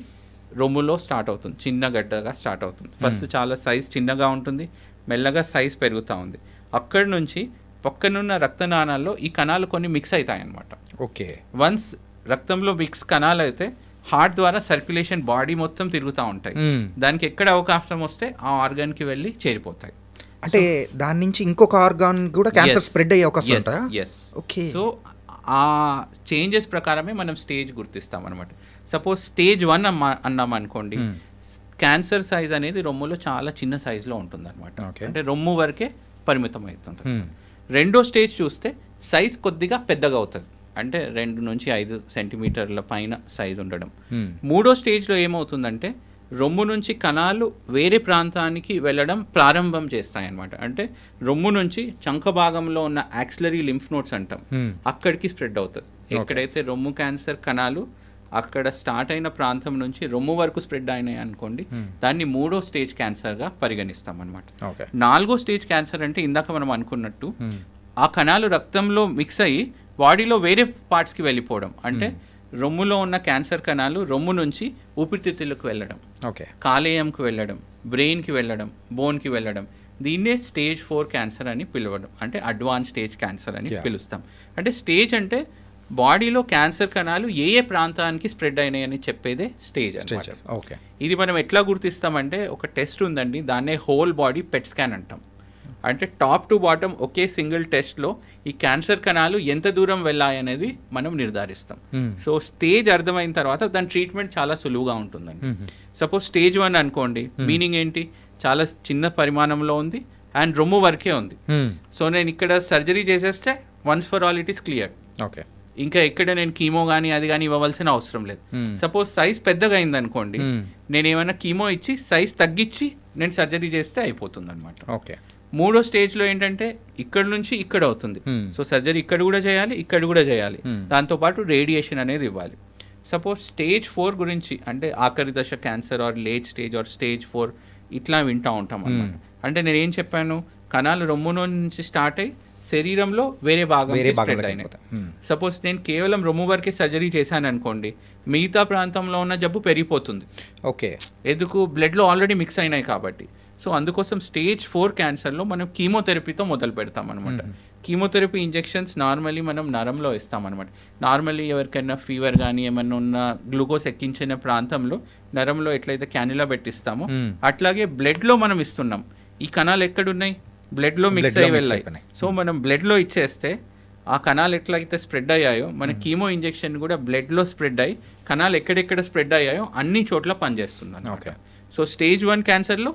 రొమ్ములో స్టార్ట్ అవుతుంది, చిన్న గడ్డగా స్టార్ట్ అవుతుంది. ఫస్ట్ చాలా సైజ్ చిన్నగా ఉంటుంది, మెల్లగా సైజ్ పెరుగుతూ ఉంది. అక్కడి నుంచి పక్కనున్న రక్తనాళాల్లో ఈ కణాలు కొన్ని మిక్స్ అవుతాయి అన్నమాట. ఓకే, వన్స్ రక్తంలో మిక్స్ కణాలు అయితే హార్ట్ ద్వారా సర్క్యులేషన్ బాడీ మొత్తం తిరుగుతూ ఉంటాయి. దానికి ఎక్కడ అవకాశం వస్తే ఆ ఆర్గాన్కి వెళ్ళి చేరిపోతాయి. అంటే దాని నుంచి ఇంకొక ఆర్గాన్ కూడా క్యాన్సర్ స్ప్రెడ్ అయ్యే అవకాశం ఉంటుందా? ఓకే, సో ఆ చేంజెస్ ప్రకారమే మనం స్టేజ్ గుర్తిస్తాం అనమాట. సపోజ్ స్టేజ్ 1 అన్నాం అనుకోండి, క్యాన్సర్ సైజ్ అనేది రొమ్ములో చాలా చిన్న సైజులో ఉంటుంది అనమాట. అంటే రొమ్ము వరకే పరిమితం అవుతుంది. రెండో స్టేజ్ చూస్తే సైజ్ కొద్దిగా పెద్దగా అవుతుంది, అంటే 2 నుంచి 5 సెంటీమీటర్ల పైన సైజ్ ఉండడం. మూడో స్టేజ్లో ఏమవుతుందంటే రొమ్ము నుంచి కణాలు వేరే ప్రాంతానికి వెళ్ళడం ప్రారంభం చేస్తాయన్నమాట. అంటే రొమ్ము నుంచి చంక భాగంలో ఉన్న యాక్సిలరీ లింఫ్ నోడ్స్ అంటాం, అక్కడికి స్ప్రెడ్ అవుతుంది. ఎక్కడైతే రొమ్ము క్యాన్సర్ కణాలు అక్కడ స్టార్ట్ అయిన ప్రాంతం నుంచి రొమ్ము వరకు స్ప్రెడ్ అయినాయి అనుకోండి, దాన్ని 3వ స్టేజ్ క్యాన్సర్గా పరిగణిస్తాం అనమాట. 4వ స్టేజ్ క్యాన్సర్ అంటే ఇందాక మనం అనుకున్నట్టు ఆ కణాలు రక్తంలో మిక్స్ అయ్యి బాడీలో వేరే పార్ట్స్కి వెళ్ళిపోవడం. అంటే రొమ్ములో ఉన్న క్యాన్సర్ కణాలు రొమ్ము నుంచి ఊపిరితిత్తులకు వెళ్ళడం, కాలేయంకి వెళ్ళడం, బ్రెయిన్కి వెళ్ళడం, బోన్కి వెళ్ళడం. దీన్నే స్టేజ్ 4 క్యాన్సర్ అని పిలవడం, అంటే అడ్వాన్స్ స్టేజ్ క్యాన్సర్ అని పిలుస్తాం. అంటే స్టేజ్ అంటే బాడీలో క్యాన్సర్ కణాలు ఏ ప్రాంతానికి స్ప్రెడ్ అయినాయని చెప్పేదే స్టేజ్ అన్నమాట. ఇది మనం ఎట్లా గుర్తిస్తామంటే ఒక టెస్ట్ ఉందండి, దాన్నే హోల్ బాడీ పెట్ స్కాన్ అంటాం. అంటే top to bottom okay single టెస్ట్లో ఈ క్యాన్సర్ కణాలు ఎంత దూరం వెళ్ళాయనేది మనం నిర్ధారిస్తాం. సో స్టేజ్ అర్థమైన తర్వాత దాని ట్రీట్మెంట్ చాలా సులువుగా ఉంటుందండి. సపోజ్ స్టేజ్ 1 అనుకోండి, మీనింగ్ ఏంటి, చాలా చిన్న పరిమాణంలో ఉంది అండ్ రొమ్ము వరకే ఉంది. సో నేను ఇక్కడ సర్జరీ చేసేస్తే once for all it is clear. ఇంకా ఎక్కడ నేను కీమో కానీ అది కానీ ఇవ్వవలసిన అవసరం లేదు. సపోజ్ సైజ్ పెద్దగా అయింది అనుకోండి, నేను ఏమైనా కీమో ఇచ్చి సైజ్ తగ్గించి నేను సర్జరీ చేస్తే అయిపోతుంది అనమాట. మూడో స్టేజ్లో ఏంటంటే ఇక్కడ నుంచి ఇక్కడ అవుతుంది. సో సర్జరీ ఇక్కడ కూడా చేయాలి, ఇక్కడ కూడా చేయాలి, దాంతోపాటు రేడియేషన్ అనేది ఇవ్వాలి. సపోజ్ స్టేజ్ 4 గురించి అంటే ఆఖరి దశ cancer or late stage or stage 4 ఇట్లా వింటూ ఉంటాం అన్నమాట. అంటే నేను ఏం చెప్పాను, కణాలు రొమ్ము నుంచి స్టార్ట్ అయ్యి శరీరంలో వేరే భాగం భాగంలోకి స్ప్రెడ్ అయినాయి. వెళ్ళిపోతాయి. సపోజ్ నేను కేవలం రొమ్ము వరకే సర్జరీ చేశాను అనుకోండి, మిగతా ప్రాంతంలో ఉన్న జబ్బు పెరిగిపోతుంది. ఓకే. ఎందుకు? బ్లడ్లో ఆల్రెడీ మిక్స్ అయినాయి కాబట్టి. సో అందుకోసం స్టేజ్ 4 క్యాన్సర్లో మనం కీమోథెరపీతో మొదలు పెడతాం అనమాట. కీమోథెరపీ ఇంజెక్షన్స్ నార్మల్లీ మనం నరంలో ఇస్తామన్నమాట. నార్మల్లీ ఎవరికైనా ఫీవర్ కానీ ఏమన్నా ఉన్న గ్లూకోజ్ ఎక్కించిన ప్రాంతంలో నరంలో ఎట్లయితే క్యాన్యులా పెట్టిస్తామో అట్లాగే బ్లడ్లో మనం ఇస్తున్నాం. ఈ కణాలు ఎక్కడున్నాయి? బ్లడ్లో మిక్స్ అయ్యి వెళ్ళాయి. సో మనం బ్లడ్లో ఇచ్చేస్తే ఆ కణాలు ఎట్లయితే స్ప్రెడ్ అయ్యాయో మన కీమో ఇంజెక్షన్ కూడా బ్లడ్లో స్ప్రెడ్ అయ్యి కణాలు ఎక్కడెక్కడ స్ప్రెడ్ అయ్యాయో అన్ని చోట్ల పనిచేస్తుంది అన్నమాట. సో స్టేజ్ 1 క్యాన్సర్లో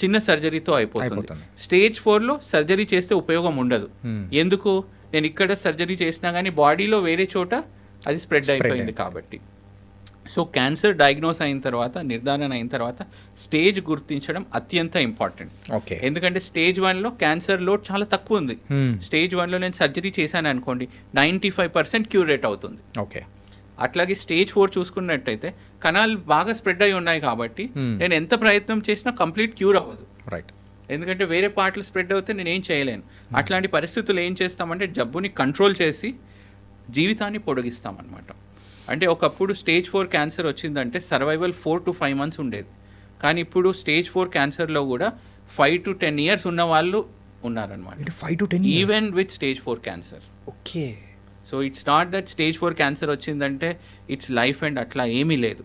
చిన్న సర్జరీతో అయిపోతుంది. స్టేజ్ 4లో సర్జరీ చేస్తే ఉపయోగం ఉండదు. ఎందుకు? నేను ఇక్కడ సర్జరీ చేసినా కానీ బాడీలో వేరే చోట అది స్ప్రెడ్ అయిపోయింది కాబట్టి. సో క్యాన్సర్ డయాగ్నోస్ అయిన తర్వాత, నిర్ధారణ అయిన తర్వాత స్టేజ్ గుర్తించడం అత్యంత ఇంపార్టెంట్. ఓకే. ఎందుకంటే స్టేజ్ 1లో క్యాన్సర్ లోడ్ చాలా తక్కువ ఉంది. స్టేజ్ 1లో నేను సర్జరీ చేశాను అనుకోండి 95% క్యూర్ రేట్ అవుతుంది. ఓకే. అట్లాగే స్టేజ్ 4 చూసుకున్నట్టయితే కణాలు బాగా స్ప్రెడ్ అయి ఉన్నాయి కాబట్టి నేను ఎంత ప్రయత్నం చేసినా కంప్లీట్ క్యూర్ అవ్వదు. రైట్. ఎందుకంటే వేరే పార్ట్లు స్ప్రెడ్ అవుతే నేను ఏం చేయలేను. అట్లాంటి పరిస్థితులు ఏం చేస్తామంటే జబ్బుని కంట్రోల్ చేసి జీవితాన్ని పొడిగిస్తామన్నమాట. అంటే ఒకప్పుడు స్టేజ్ 4 క్యాన్సర్ వచ్చిందంటే సర్వైవల్ 4 to 5 months ఉండేది. కానీ ఇప్పుడు స్టేజ్ 4 క్యాన్సర్లో కూడా 5 to 10 years ఉన్న వాళ్ళు ఉన్నారనమాట. 5 to 10 years even with stage 4 cancer. Okay. So it's not that stage 4 cancer వచ్చిందంటే ఇట్స్ లైఫ్ అండ్ అట్లా ఏమీ లేదు.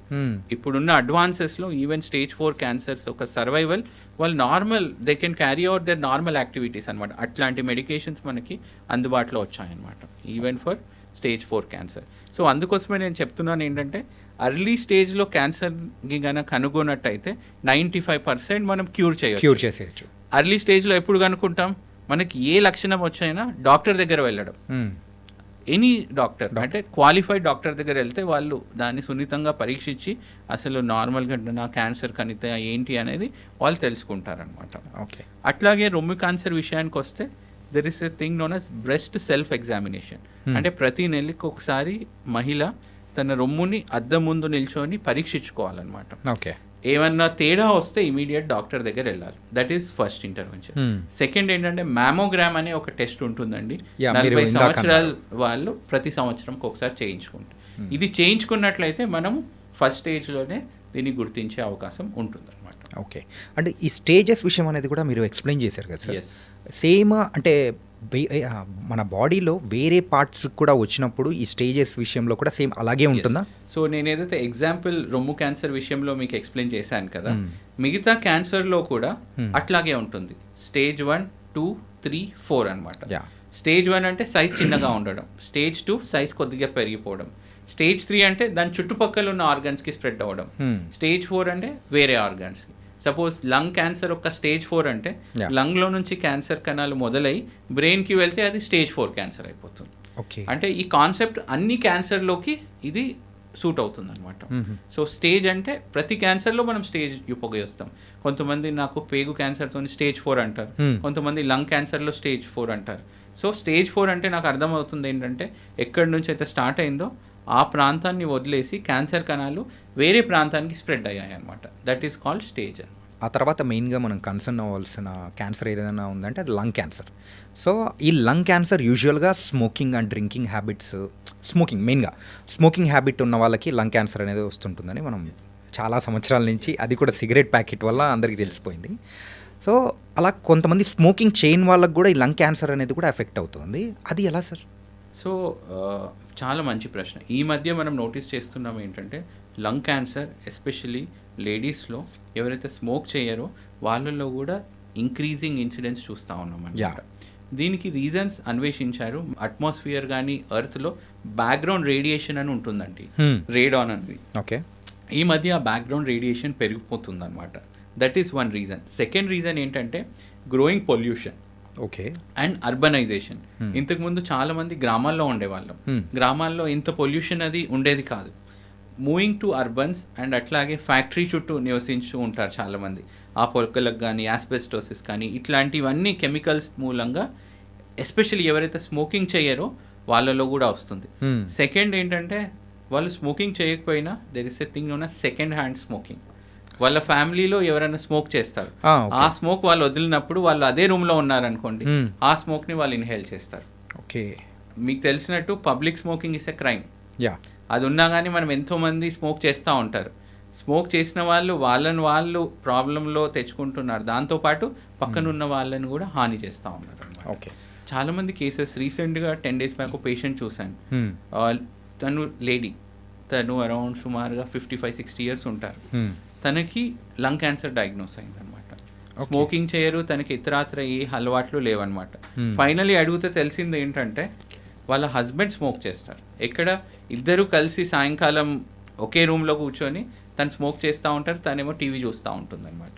ఇప్పుడున్న అడ్వాన్సెస్లో ఈవెన్ స్టేజ్ 4 క్యాన్సర్స్ ఒక సర్వైవల్ వాళ్ళు normal they can carry out their normal activities అనమాట. అట్లాంటి మెడికేషన్స్ మనకి అందుబాటులో వచ్చాయన్నమాట even for stage 4 cancer. So అందుకోసమే నేను చెప్తున్నాను ఏంటంటే అర్లీ స్టేజ్లో క్యాన్సర్కి కనుక కనుగొన్నట్టయితే 95% మనం క్యూర్ చేసేయచ్చు. అర్లీ స్టేజ్లో ఎప్పుడు కనుక్కుంటాం? మనకి ఏ లక్షణం వచ్చైనా డాక్టర్ దగ్గర వెళ్ళడం. ఎనీ డాక్టర్ అంటే క్వాలిఫైడ్ డాక్టర్ దగ్గర వెళ్తే వాళ్ళు దాన్ని సున్నితంగా పరీక్షించి అసలు నార్మల్గా నా క్యాన్సర్ కనిత ఏంటి అనేది వాళ్ళు తెలుసుకుంటారనమాట. ఓకే. అట్లాగే రొమ్ము క్యాన్సర్ విషయానికి వస్తే there is a thing known as breast self examination. అంటే ప్రతి నెలకి ఒకసారి మహిళ తన రొమ్ముని అద్దం ముందు నిల్చొని పరీక్షించుకోవాలన్నమాట. ఓకే. ఏమన్నా తేడా వస్తే ఇమీడియట్ డాక్టర్ దగ్గర వెళ్ళాలి. That is first intervention. Second ఏంటంటే మ్యామోగ్రామ్ అనే ఒక టెస్ట్ ఉంటుందండి. 40 సంవత్సరాల వాళ్ళు ప్రతి సంవత్సరంకి ఒకసారి చేయించుకుంటారు. ఇది చేయించుకున్నట్లయితే మనం ఫస్ట్ స్టేజ్లోనే దీన్ని గుర్తించే అవకాశం ఉంటుంది అనమాట. ఓకే. అంటే ఈ స్టేజెస్ విషయం అనేది కూడా మీరు ఎక్స్ప్లెయిన్ చేశారు కదా సార్. ఎస్. సేమ్ అంటే మన బాడీలో వేరే పార్ట్స్ కూడా వచ్చినప్పుడు ఈ స్టేజెస్ విషయంలో కూడా సేమ్ అలాగే ఉంటుందా? సో నేను ఏదైతే ఎగ్జాంపుల్ రొమ్ము క్యాన్సర్ విషయంలో మీకు ఎక్స్ప్లెయిన్ చేశాను కదా, మిగతా క్యాన్సర్లో కూడా అట్లాగే ఉంటుంది. స్టేజ్ 1, 2, 3, 4 అనమాట. స్టేజ్ 1 అంటే సైజ్ చిన్నగా ఉండడం, స్టేజ్ 2 సైజ్ కొద్దిగా పెరిగిపోవడం, స్టేజ్ 3 అంటే దాని చుట్టుపక్కల ఉన్న ఆర్గన్స్కి స్ప్రెడ్ అవ్వడం, స్టేజ్ 4 అంటే వేరే ఆర్గన్స్కి. సపోజ్ లంగ్ క్యాన్సర్ ఒక స్టేజ్ 4 అంటే లంగ్లో నుంచి క్యాన్సర్ కణాలు మొదలై బ్రెయిన్కి వెళ్తే అది స్టేజ్ 4 క్యాన్సర్ అయిపోతుంది. అంటే ఈ కాన్సెప్ట్ అన్ని క్యాన్సర్లోకి ఇది సూట్ అవుతుంది అనమాట. సో స్టేజ్ అంటే ప్రతి క్యాన్సర్లో మనం స్టేజ్ ఉపయోగిస్తాం. కొంతమంది నాకు పేగు క్యాన్సర్తో స్టేజ్ 4 అంటారు, కొంతమంది లంగ్ క్యాన్సర్లో స్టేజ్ 4 అంటారు. సో స్టేజ్ 4 అంటే నాకు అర్థమవుతుంది ఏంటంటే ఎక్కడి నుంచి అయితే స్టార్ట్ అయిందో ఆ ప్రాంతాన్ని వదిలేసి క్యాన్సర్ కణాలు వేరే ప్రాంతానికి స్ప్రెడ్ అయ్యాయి అనమాట. That is called stage. ఆ తర్వాత మెయిన్గా మనం కన్సర్న్ అవ్వాల్సిన క్యాన్సర్ ఏదైనా ఉందంటే అది లంగ్ క్యాన్సర్. సో ఈ లంగ్ క్యాన్సర్ యూజువల్గా స్మోకింగ్ అండ్ డ్రింకింగ్ హ్యాబిట్స్, మెయిన్గా స్మోకింగ్ హ్యాబిట్ ఉన్న వాళ్ళకి లంగ్ క్యాన్సర్ అనేది వస్తుంటుందని మనం చాలా సంవత్సరాల నుంచి, అది కూడా సిగరెట్ ప్యాకెట్ వల్ల అందరికీ తెలిసిపోయింది. సో అలా కొంతమంది స్మోకింగ్ చేయని వాళ్ళకి కూడా ఈ లంగ్ క్యాన్సర్ అనేది కూడా ఎఫెక్ట్ అవుతుంది. అది ఎలా సార్? సో చాలా మంచి ప్రశ్న. ఈ మధ్య మనం నోటీస్ చేస్తున్నాం ఏంటంటే లంగ్ క్యాన్సర్ ఎస్పెషల్లీ లేడీస్లో ఎవరైతే స్మోక్ చేయరో వాళ్ళల్లో కూడా ఇంక్రీజింగ్ ఇన్సిడెన్స్ చూస్తూ ఉన్నాం అన్నమాట. దీనికి రీజన్స్ అన్వేషించారు. అట్మాస్ఫియర్ కానీ ఎర్త్లో బ్యాక్గ్రౌండ్ రేడియేషన్ అని ఉంటుందండి, రేడాన్ అనేది. ఓకే. ఈ మధ్య ఆ బ్యాక్గ్రౌండ్ రేడియేషన్ పెరిగిపోతుంది అనమాట. That is one reason. Second reason ఏంటంటే growing pollution. Okay. And urbanization. ఇంతకుముందు చాలా మంది గ్రామాల్లో ఉండేవాళ్ళం, గ్రామాల్లో ఇంత పొల్యూషన్ అది ఉండేది కాదు. మూవింగ్ టు అర్బన్స్ అండ్ అట్లాగే ఫ్యాక్టరీ చుట్టూ నివసించు ఉంటారు చాలామంది. ఆ పొలకలకు కానీ యాస్బెస్టోసిస్ కానీ ఇట్లాంటివన్నీ కెమికల్స్ మూలంగా ఎస్పెషల్లీ ఎవరైతే స్మోకింగ్ చేయరో వాళ్ళలో కూడా వస్తుంది. సెకండ్ ఏంటంటే వాళ్ళు స్మోకింగ్ చేయకపోయినా there is a thing known as second hand smoking. వాళ్ళ ఫ్యామిలీలో ఎవరైనా స్మోక్ చేస్తారు, okay. ఆ స్మోక్ వాళ్ళు వదిలినప్పుడు వాళ్ళు అదే రూమ్లో ఉన్నారనుకోండి, ఆ స్మోక్ని వాళ్ళు ఇన్హేల్ చేస్తారు. ఓకే, మీకు తెలిసినట్టు public smoking is a crime. Yeah, అది ఉన్నా కానీ మనం ఎంతోమంది స్మోక్ చేస్తూ ఉంటారు. స్మోక్ చేసిన వాళ్ళు వాళ్ళు ప్రాబ్లంలో తెచ్చుకుంటున్నారు, దాంతోపాటు పక్కన ఉన్న వాళ్ళని కూడా హాని చేస్తూ ఉన్నారు అన్నమాట. ఓకే, చాలామంది కేసెస్ రీసెంట్గా 10 days బ్యాక్ ఒక పేషెంట్ చూశాను. తను లేడీ, తను అరౌండ్ సుమారుగా 55-60 years ఉంటారు. తనకి లంగ్ క్యాన్సర్ డయాగ్నోస్ అయిందనమాట. స్మోకింగ్ చేయరు, తనకి ఇతరాత్ర ఏ అలవాట్లు లేవన్నమాట. ఫైనలీ అడిగితే తెలిసింది ఏంటంటే వాళ్ళ హస్బెండ్ స్మోక్ చేస్తారు. ఎక్కడ ఇద్దరు కలిసి సాయంకాలం ఒకే రూమ్లో కూర్చొని తను స్మోక్ చేస్తూ ఉంటారు, తనేమో టీవీ చూస్తూ ఉంటుంది అనమాట.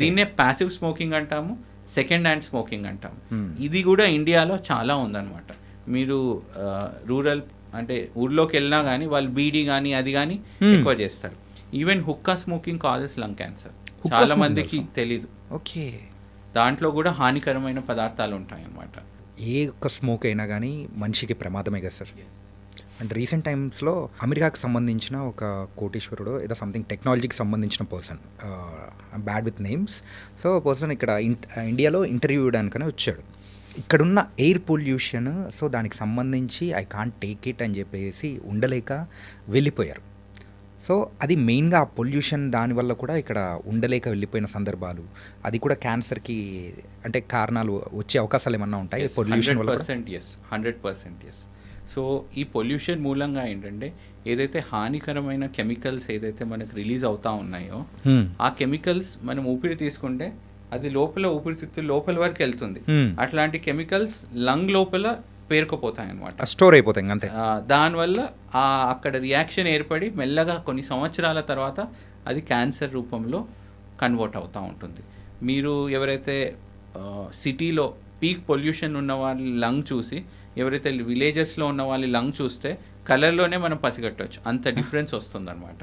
దీన్నే ప్యాసివ్ స్మోకింగ్ అంటాము, సెకండ్ హ్యాండ్ స్మోకింగ్ అంటాము. ఇది కూడా ఇండియాలో చాలా ఉందన్నమాట. మీరు రూరల్ అంటే ఊర్లోకి వెళ్ళినా కానీ వాళ్ళు బీడీ కానీ అది కానీ ఎక్కువ చేస్తారు. Even hookah smoking causes lung cancer, చాలా మందికి తెలీదు. ఓకే, దాంట్లో కూడా హానికరమైన పదార్థాలు ఉంటాయి అన్నమాట. ఏ ఒక్క స్మోక్ అయినా కానీ మనిషికి ప్రమాదమే కదా సార్. అండ్ రీసెంట్ టైమ్స్లో అమెరికాకి సంబంధించిన ఒక కోటీశ్వరుడు ఏదో సంథింగ్ టెక్నాలజీకి సంబంధించిన person, bad with names, so person ఇక్కడ ఇండియాలో ఇంటర్వ్యూ ఇవ్వడానికనే వచ్చాడు. ఇక్కడున్న ఎయిర్ పొల్యూషన్, సో దానికి సంబంధించి ఐ కాంట్ టేక్ ఇట్ అని చెప్పేసి ఉండలేక వెళ్ళిపోయారు. సో అది మెయిన్గా ఆ పొల్యూషన్ దానివల్ల కూడా ఇక్కడ ఉండలేక వెళ్ళిపోయిన సందర్భాలు, అది కూడా క్యాన్సర్కి అంటే కారణాలు వచ్చే అవకాశాలు ఏమన్నా ఉంటాయి పొల్యూషన్ వల్ల? 100% ఎస్. సో ఈ పొల్యూషన్ మూలంగా ఏంటంటే ఏదైతే హానికరమైన కెమికల్స్ ఏదైతే మనకు రిలీజ్ అవుతా ఉన్నాయో, ఆ కెమికల్స్ మనం ఊపిరి తీసుకుంటే అది లోపల ఊపిరితిత్తుల లోపల వరకు వెళ్తుంది. అట్లాంటి కెమికల్స్ లంగ్ లోపల పేరుకుపోతాయి అన్నమాట, స్టోర్ అయిపోతాయి అంతే. దానివల్ల అక్కడ రియాక్షన్ ఏర్పడి మెల్లగా కొన్ని సంవత్సరాల తర్వాత అది క్యాన్సర్ రూపంలో కన్వర్ట్ అవుతూ ఉంటుంది. మీరు ఎవరైతే సిటీలో పీక్ పొల్యూషన్ ఉన్న వాళ్ళ లంగ్ చూసి ఎవరైతే విలేజెస్లో ఉన్న వాళ్ళ లంగ్ చూస్తే కలర్లోనే మనం పసిగట్టవచ్చు, అంత డిఫరెన్స్ వస్తుంది అనమాట.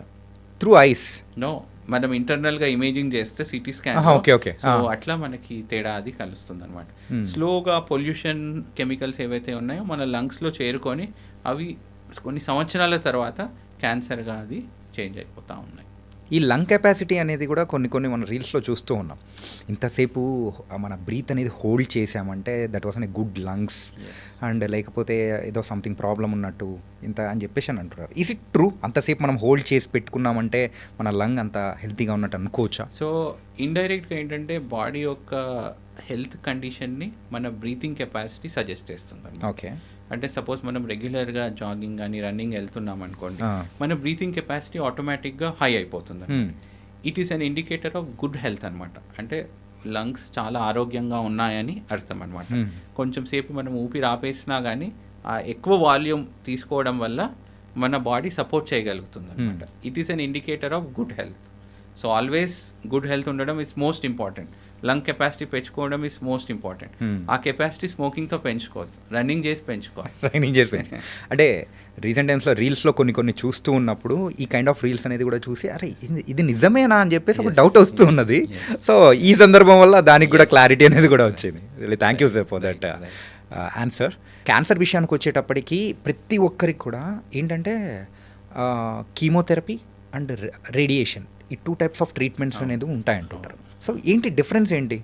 త్రూ ఐస్ నో, మనం ఇంటర్నల్గా ఇమేజింగ్ చేస్తే సిటీ స్కాన్, సో అట్లా మనకి తేడా అది కలుస్తుంది అనమాట. స్లోగా పొల్యూషన్ కెమికల్స్ ఏవైతే ఉన్నాయో మన లంగ్స్లో చేరుకొని అవి కొన్ని సంవత్సరాల తర్వాత క్యాన్సర్గా అది చేంజ్ అయిపోతూ ఉన్నాయి. ఈ లంగ్ కెపాసిటీ అనేది కూడా కొన్ని మన రీల్స్లో చూస్తూ ఉన్నాం. ఇంతసేపు మన బ్రీత్ అనేది హోల్డ్ చేసామంటే that was an good lungs, and లేకపోతే ఏదో సంథింగ్ ప్రాబ్లం ఉన్నట్టు ఇంత అని చెప్పేసి అని అంటున్నారు. Is it true? అంతసేపు మనం హోల్డ్ చేసి పెట్టుకున్నామంటే మన లంగ్ అంత హెల్తీగా ఉన్నట్టు అనుకోవచ్చా? సో ఇండైరెక్ట్గా ఏంటంటే బాడీ యొక్క హెల్త్ కండిషన్ని మన బ్రీతింగ్ కెపాసిటీ సజెస్ట్ చేస్తుంది. ఓకే, అంటే సపోజ్ మనం రెగ్యులర్గా జాగింగ్ కానీ రన్నింగ్ వెళ్తున్నాం అనుకోండి, మన బ్రీతింగ్ కెపాసిటీ ఆటోమేటిక్గా హై అయిపోతుంది. It is an indicator of good health అనమాట. అంటే లంగ్స్ చాలా ఆరోగ్యంగా ఉన్నాయని అర్థం అనమాట. కొంచెం సేపు మనం ఊపిరి ఆపేసినా కానీ ఆ ఎక్కువ వాల్యూమ్ తీసుకోవడం వల్ల మన బాడీ సపోర్ట్ చేయగలుగుతుంది అనమాట. It is an indicator of good health. So always good health ఉండడం is most important. Lung capacity పెంచుకోవడం ఇస్ మోస్ట్ ఇంపార్టెంట్. ఆ కెపాసిటీ స్మోకింగ్తో పెంచుకోవద్దు, రన్నింగ్ చేసి పెంచుకోవాలి. అంటే రీసెంట్ టైమ్స్లో రీల్స్లో కొన్ని చూస్తూ ఉన్నప్పుడు ఈ కైండ్ ఆఫ్ రీల్స్ అనేది కూడా చూసి అరే ఇది నిజమేనా అని చెప్పేసి ఒక డౌట్ వస్తూ ఉన్నది. సో ఈ సందర్భం వల్ల దానికి కూడా క్లారిటీ అనేది కూడా వచ్చింది. Really thank you sir for that answer. Cancer విషయానికి వచ్చేటప్పటికి ప్రతి ఒక్కరికి కూడా ఏంటంటే కీమోథెరపీ అండ్ రేడియేషన్, ఈ 2 types ఆఫ్ ట్రీట్మెంట్స్ అనేది ఉంటాయంటుంటారు. సో ఏంటి డిఫరెన్స్ ఏంటి?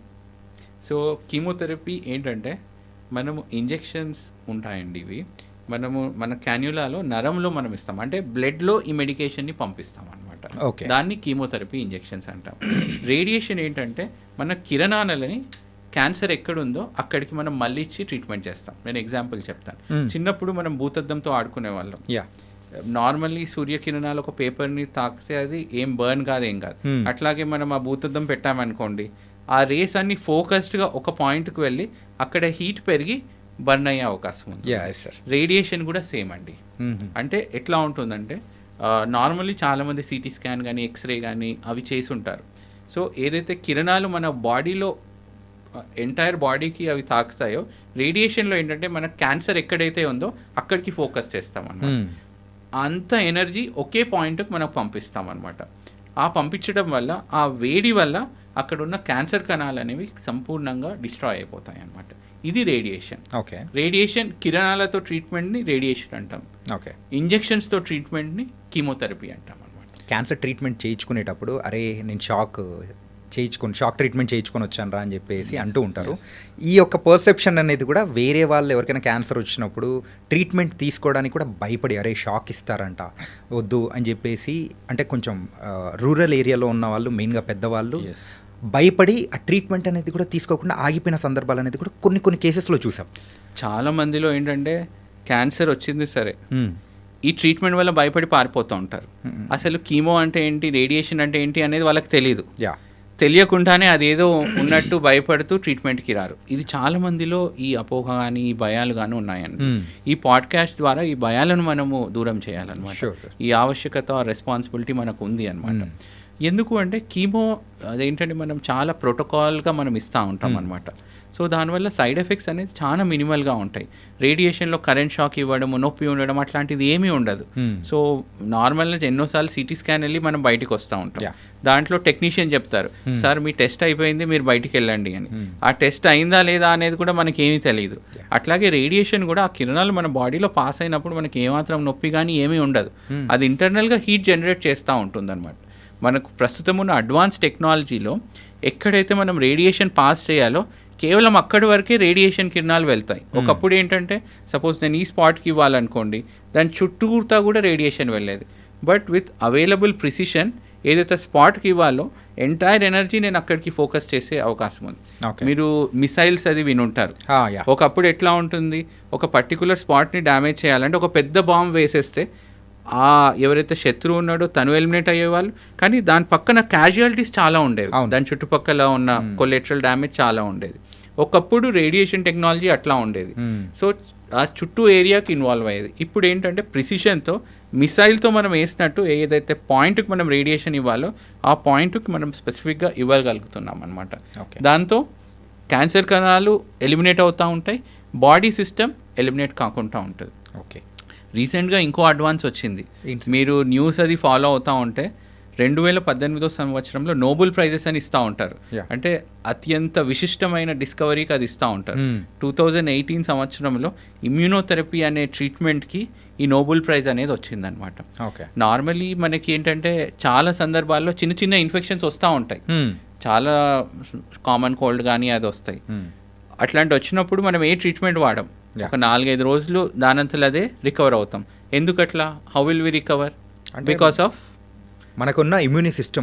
సో కీమోథెరపీ ఏంటంటే మనము ఇంజెక్షన్స్ ఉంటాయండి, ఇవి మనము మన క్యాన్యులాలో నరంలో మనం ఇస్తాం, అంటే బ్లడ్లో ఈ మెడికేషన్ని పంపిస్తాం అనమాట. దాన్ని కీమోథెరపీ ఇంజెక్షన్స్ అంటాం. రేడియేషన్ ఏంటంటే మన కిరణాలని క్యాన్సర్ ఎక్కడుందో అక్కడికి మనం మళ్ళీ ఇచ్చి ట్రీట్మెంట్ చేస్తాం. నేను ఎగ్జాంపుల్ చెప్తాను. చిన్నప్పుడు మనం భూతద్దంతో ఆడుకునే వాళ్ళం. నార్మల్లీ సూర్యకిరణాలు ఒక పేపర్ని తాకితే అది ఏం బర్న్ కాదు, ఏం కాదు. అట్లాగే మనం ఆ భూతద్దం పెట్టామనుకోండి, ఆ రేస్ అన్ని ఫోకస్డ్గా ఒక పాయింట్కి వెళ్ళి అక్కడ హీట్ పెరిగి బర్న్ అయ్యే అవకాశం ఉంది. రేడియేషన్ కూడా సేమ్ అండి. అంటే ఎట్లా ఉంటుందంటే నార్మల్లీ చాలామంది సిటీ స్కాన్ కానీ ఎక్స్రే కానీ అవి చేసి ఉంటారు. సో ఏదైతే కిరణాలు మన బాడీలో ఎంటైర్ బాడీకి అవి తాకుతాయో, రేడియేషన్లో ఏంటంటే మన క్యాన్సర్ ఎక్కడైతే ఉందో అక్కడికి ఫోకస్ చేస్తాం అన్నమాట. అంత ఎనర్జీ ఒకే పాయింట్కి మనకు పంపిస్తాం అనమాట. ఆ పంపించడం వల్ల ఆ వేడి వల్ల అక్కడ ఉన్న క్యాన్సర్ కణాలు అనేవి సంపూర్ణంగా డిస్ట్రాయ్ అయిపోతాయి అన్నమాట. ఇది రేడియేషన్. ఓకే, రేడియేషన్ కిరణాలతో ట్రీట్మెంట్ని రేడియేషన్ అంటాం. ఓకే, ఇంజెక్షన్స్తో ట్రీట్మెంట్ని కీమోథెరపీ అంటాం అనమాట. క్యాన్సర్ ట్రీట్మెంట్ చేయించుకునేటప్పుడు అరే నేను షాక్ ట్రీట్మెంట్ చేయించుకొని వచ్చాను రా అని చెప్పేసి అంటూ ఉంటారు. ఈ యొక్క పర్సెప్షన్ అనేది కూడా వేరే వాళ్ళు ఎవరికైనా క్యాన్సర్ వచ్చినప్పుడు ట్రీట్మెంట్ తీసుకోవడానికి కూడా భయపడి అరే షాక్ ఇస్తారంట వద్దు అని చెప్పేసి, అంటే కొంచెం రూరల్ ఏరియాలో ఉన్న వాళ్ళు మెయిన్గా పెద్దవాళ్ళు భయపడి ఆ ట్రీట్మెంట్ అనేది కూడా తీసుకోకుండా ఆగిపోయిన సందర్భాలు అనేది కూడా కొన్ని కేసెస్లో చూసాం. చాలా మందిలో ఏంటంటే క్యాన్సర్ వచ్చింది సరే, ఈ ట్రీట్మెంట్ వల్ల భయపడి పారిపోతూ ఉంటారు. అసలు కీమో అంటే ఏంటి, రేడియేషన్ అంటే ఏంటి అనేది వాళ్ళకి తెలియదు. తెలియకుండానే అదేదో ఉన్నట్టు భయపడుతూ ట్రీట్మెంట్కి రారు. ఇది చాలా మందిలో ఈ అపోహ కానీ ఈ భయాలు కానీ ఉన్నాయండి. ఈ పాడ్కాస్ట్ ద్వారా ఈ భయాలను మనము దూరం చేయాలన్నమాట. ఈ ఆవశ్యకత రెస్పాన్సిబిలిటీ మనకు ఉంది అనమాట. ఎందుకు అంటే కీమో అదేంటంటే మనం చాలా ప్రోటోకాల్గా మనం ఇస్తూ ఉంటాం అనమాట. సో దానివల్ల సైడ్ ఎఫెక్ట్స్ అనేది చాలా మినిమల్గా ఉంటాయి. రేడియేషన్లో కరెంట్ షాక్ ఇవ్వడము, నొప్పి ఉండడం అట్లాంటిది ఏమీ ఉండదు. సో నార్మల్గా ఎన్నోసార్లు సిటీ స్కాన్ వెళ్ళి మనం బయటికి వస్తూ ఉంటాం. దాంట్లో టెక్నీషియన్ చెప్తారు, సార్ మీ టెస్ట్ అయిపోయింది మీరు బయటికి వెళ్ళండి అని. ఆ టెస్ట్ అయిందా లేదా అనేది కూడా మనకి ఏమీ తెలియదు. అట్లాగే రేడియేషన్ కూడా ఆ కిరణాలు మన బాడీలో పాస్ అయినప్పుడు మనకి ఏమాత్రం నొప్పి కానీ ఏమీ ఉండదు. అది ఇంటర్నల్గా హీట్ జనరేట్ చేస్తూ ఉంటుంది అనమాట. మనకు ప్రస్తుతం ఉన్న అడ్వాన్స్ టెక్నాలజీలో ఎక్కడైతే మనం రేడియేషన్ పాస్ చేయాలో కేవలం అక్కడి వరకే రేడియేషన్ కిరణాలు వెళ్తాయి. ఒకప్పుడు ఏంటంటే సపోజ్ నేను ఈ స్పాట్కి ఇవ్వాలనుకోండి, దాని చుట్టూతా కూడా రేడియేషన్ వెళ్ళేది. బట్ విత్ అవైలబుల్ ప్రిసిషన్ ఏదైతే స్పాట్కి ఇవ్వాలో ఎంటైర్ ఎనర్జీ నేను అక్కడికి ఫోకస్ చేసే అవకాశం ఉంది. మీరు మిసైల్స్ అది వినుంటారు. ఒకప్పుడు ఎట్లా ఉంటుంది, ఒక పర్టికులర్ స్పాట్ని డ్యామేజ్ చేయాలంటే ఒక పెద్ద బాంబ్ వేసేస్తే ఎవరైతే శత్రువు ఉన్నాడో తను ఎలిమినేట్ అయ్యేవాళ్ళు, కానీ దాని పక్కన క్యాజువాలిటీస్ చాలా ఉండేవి. దాని చుట్టుపక్కల ఉన్న కొలెటరల్ డ్యామేజ్ చాలా ఉండేది. ఒకప్పుడు రేడియేషన్ టెక్నాలజీ అట్లా ఉండేది. సో ఆ చుట్టూ ఏరియాకి ఇన్వాల్వ్ అయ్యేది. ఇప్పుడు ఏంటంటే ప్రిసిషన్తో మిసైల్తో మనం వేసినట్టు ఏదైతే పాయింట్కి మనం రేడియేషన్ ఇవ్వాలో ఆ పాయింట్కి మనం స్పెసిఫిక్గా ఇవ్వగలుగుతున్నాం అనమాట. దాంతో క్యాన్సర్ కణాలు ఎలిమినేట్ అవుతూ ఉంటాయి, బాడీ సిస్టమ్ ఎలిమినేట్ కాకుండా ఉంటుంది. ఓకే. రీసెంట్గా ఇంకో అడ్వాన్స్ వచ్చింది. మీరు న్యూస్ అది ఫాలో అవుతూ ఉంటే 2018 సంవత్సరంలో నోబెల్ ప్రైజెస్ అని ఇస్తూ ఉంటారు. అంటే అత్యంత విశిష్టమైన డిస్కవరీకి అది ఇస్తూ ఉంటారు. 2018 సంవత్సరంలో ఇమ్యూనోథెరపీ అనే ట్రీట్మెంట్కి ఈ నోబెల్ ప్రైజ్ అనేది వచ్చిందనమాట. నార్మలీ మనకి ఏంటంటే చాలా సందర్భాల్లో చిన్న చిన్న ఇన్ఫెక్షన్స్ వస్తూ ఉంటాయి, చాలా కామన్ కోల్డ్ కానీ అది వస్తాయి. అట్లాంటి వచ్చినప్పుడు మనం ఏ ట్రీట్మెంట్ వాడం, ఒక 4-5 రోజులు దానంతలో అదే రికవర్ అవుతాం. ఎందుకట్లా? How will we recover? Because of మనకున్న